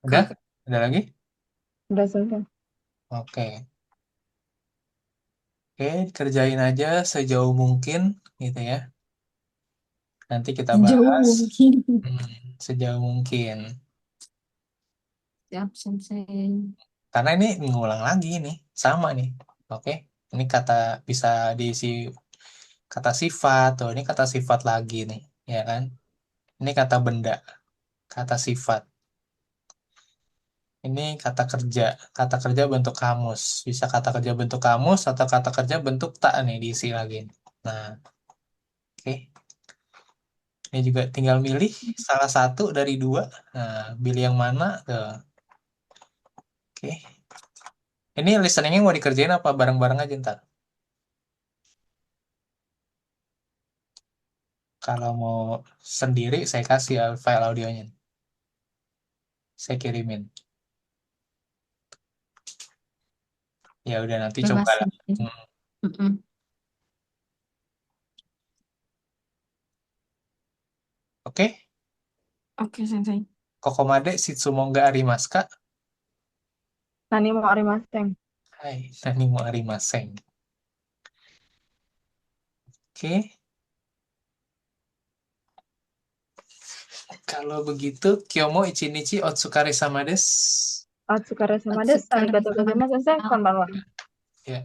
Udah? Kak, Ada lagi? Udah, Sensei. Oke. Oke, kerjain aja sejauh mungkin gitu ya. Nanti kita jauh bahas mungkin. sejauh mungkin. Siap, sensei. Karena ini ngulang lagi nih, sama nih. Oke, ini kata bisa diisi kata sifat. Tuh, ini kata sifat lagi nih, ya kan? Ini kata benda, kata sifat. Ini kata kerja bentuk kamus. Bisa kata kerja bentuk kamus atau kata kerja bentuk tak nih diisi lagi. Nah, oke. Ini juga tinggal milih salah satu dari dua. Nah, pilih yang mana? Tuh. Oke. Ini listeningnya mau dikerjain apa bareng-bareng aja ntar? Kalau mau sendiri, saya kasih ya file audionya. Saya kirimin. Ya udah nanti coba Bebas lah. sih. Mm-mm. Oke, Oke, Sensei. Kokomade Shitsumo ga arimasu ka? Nani mo arimaseng. Hai, nani mo arimasen. Oke, kalau begitu Kyomo Ichinichi Otsukare sama desu. Otsukare sama desu. Otsukare Arigatou sama gozaimasu, sensei. desu. Konbanwa. Ya.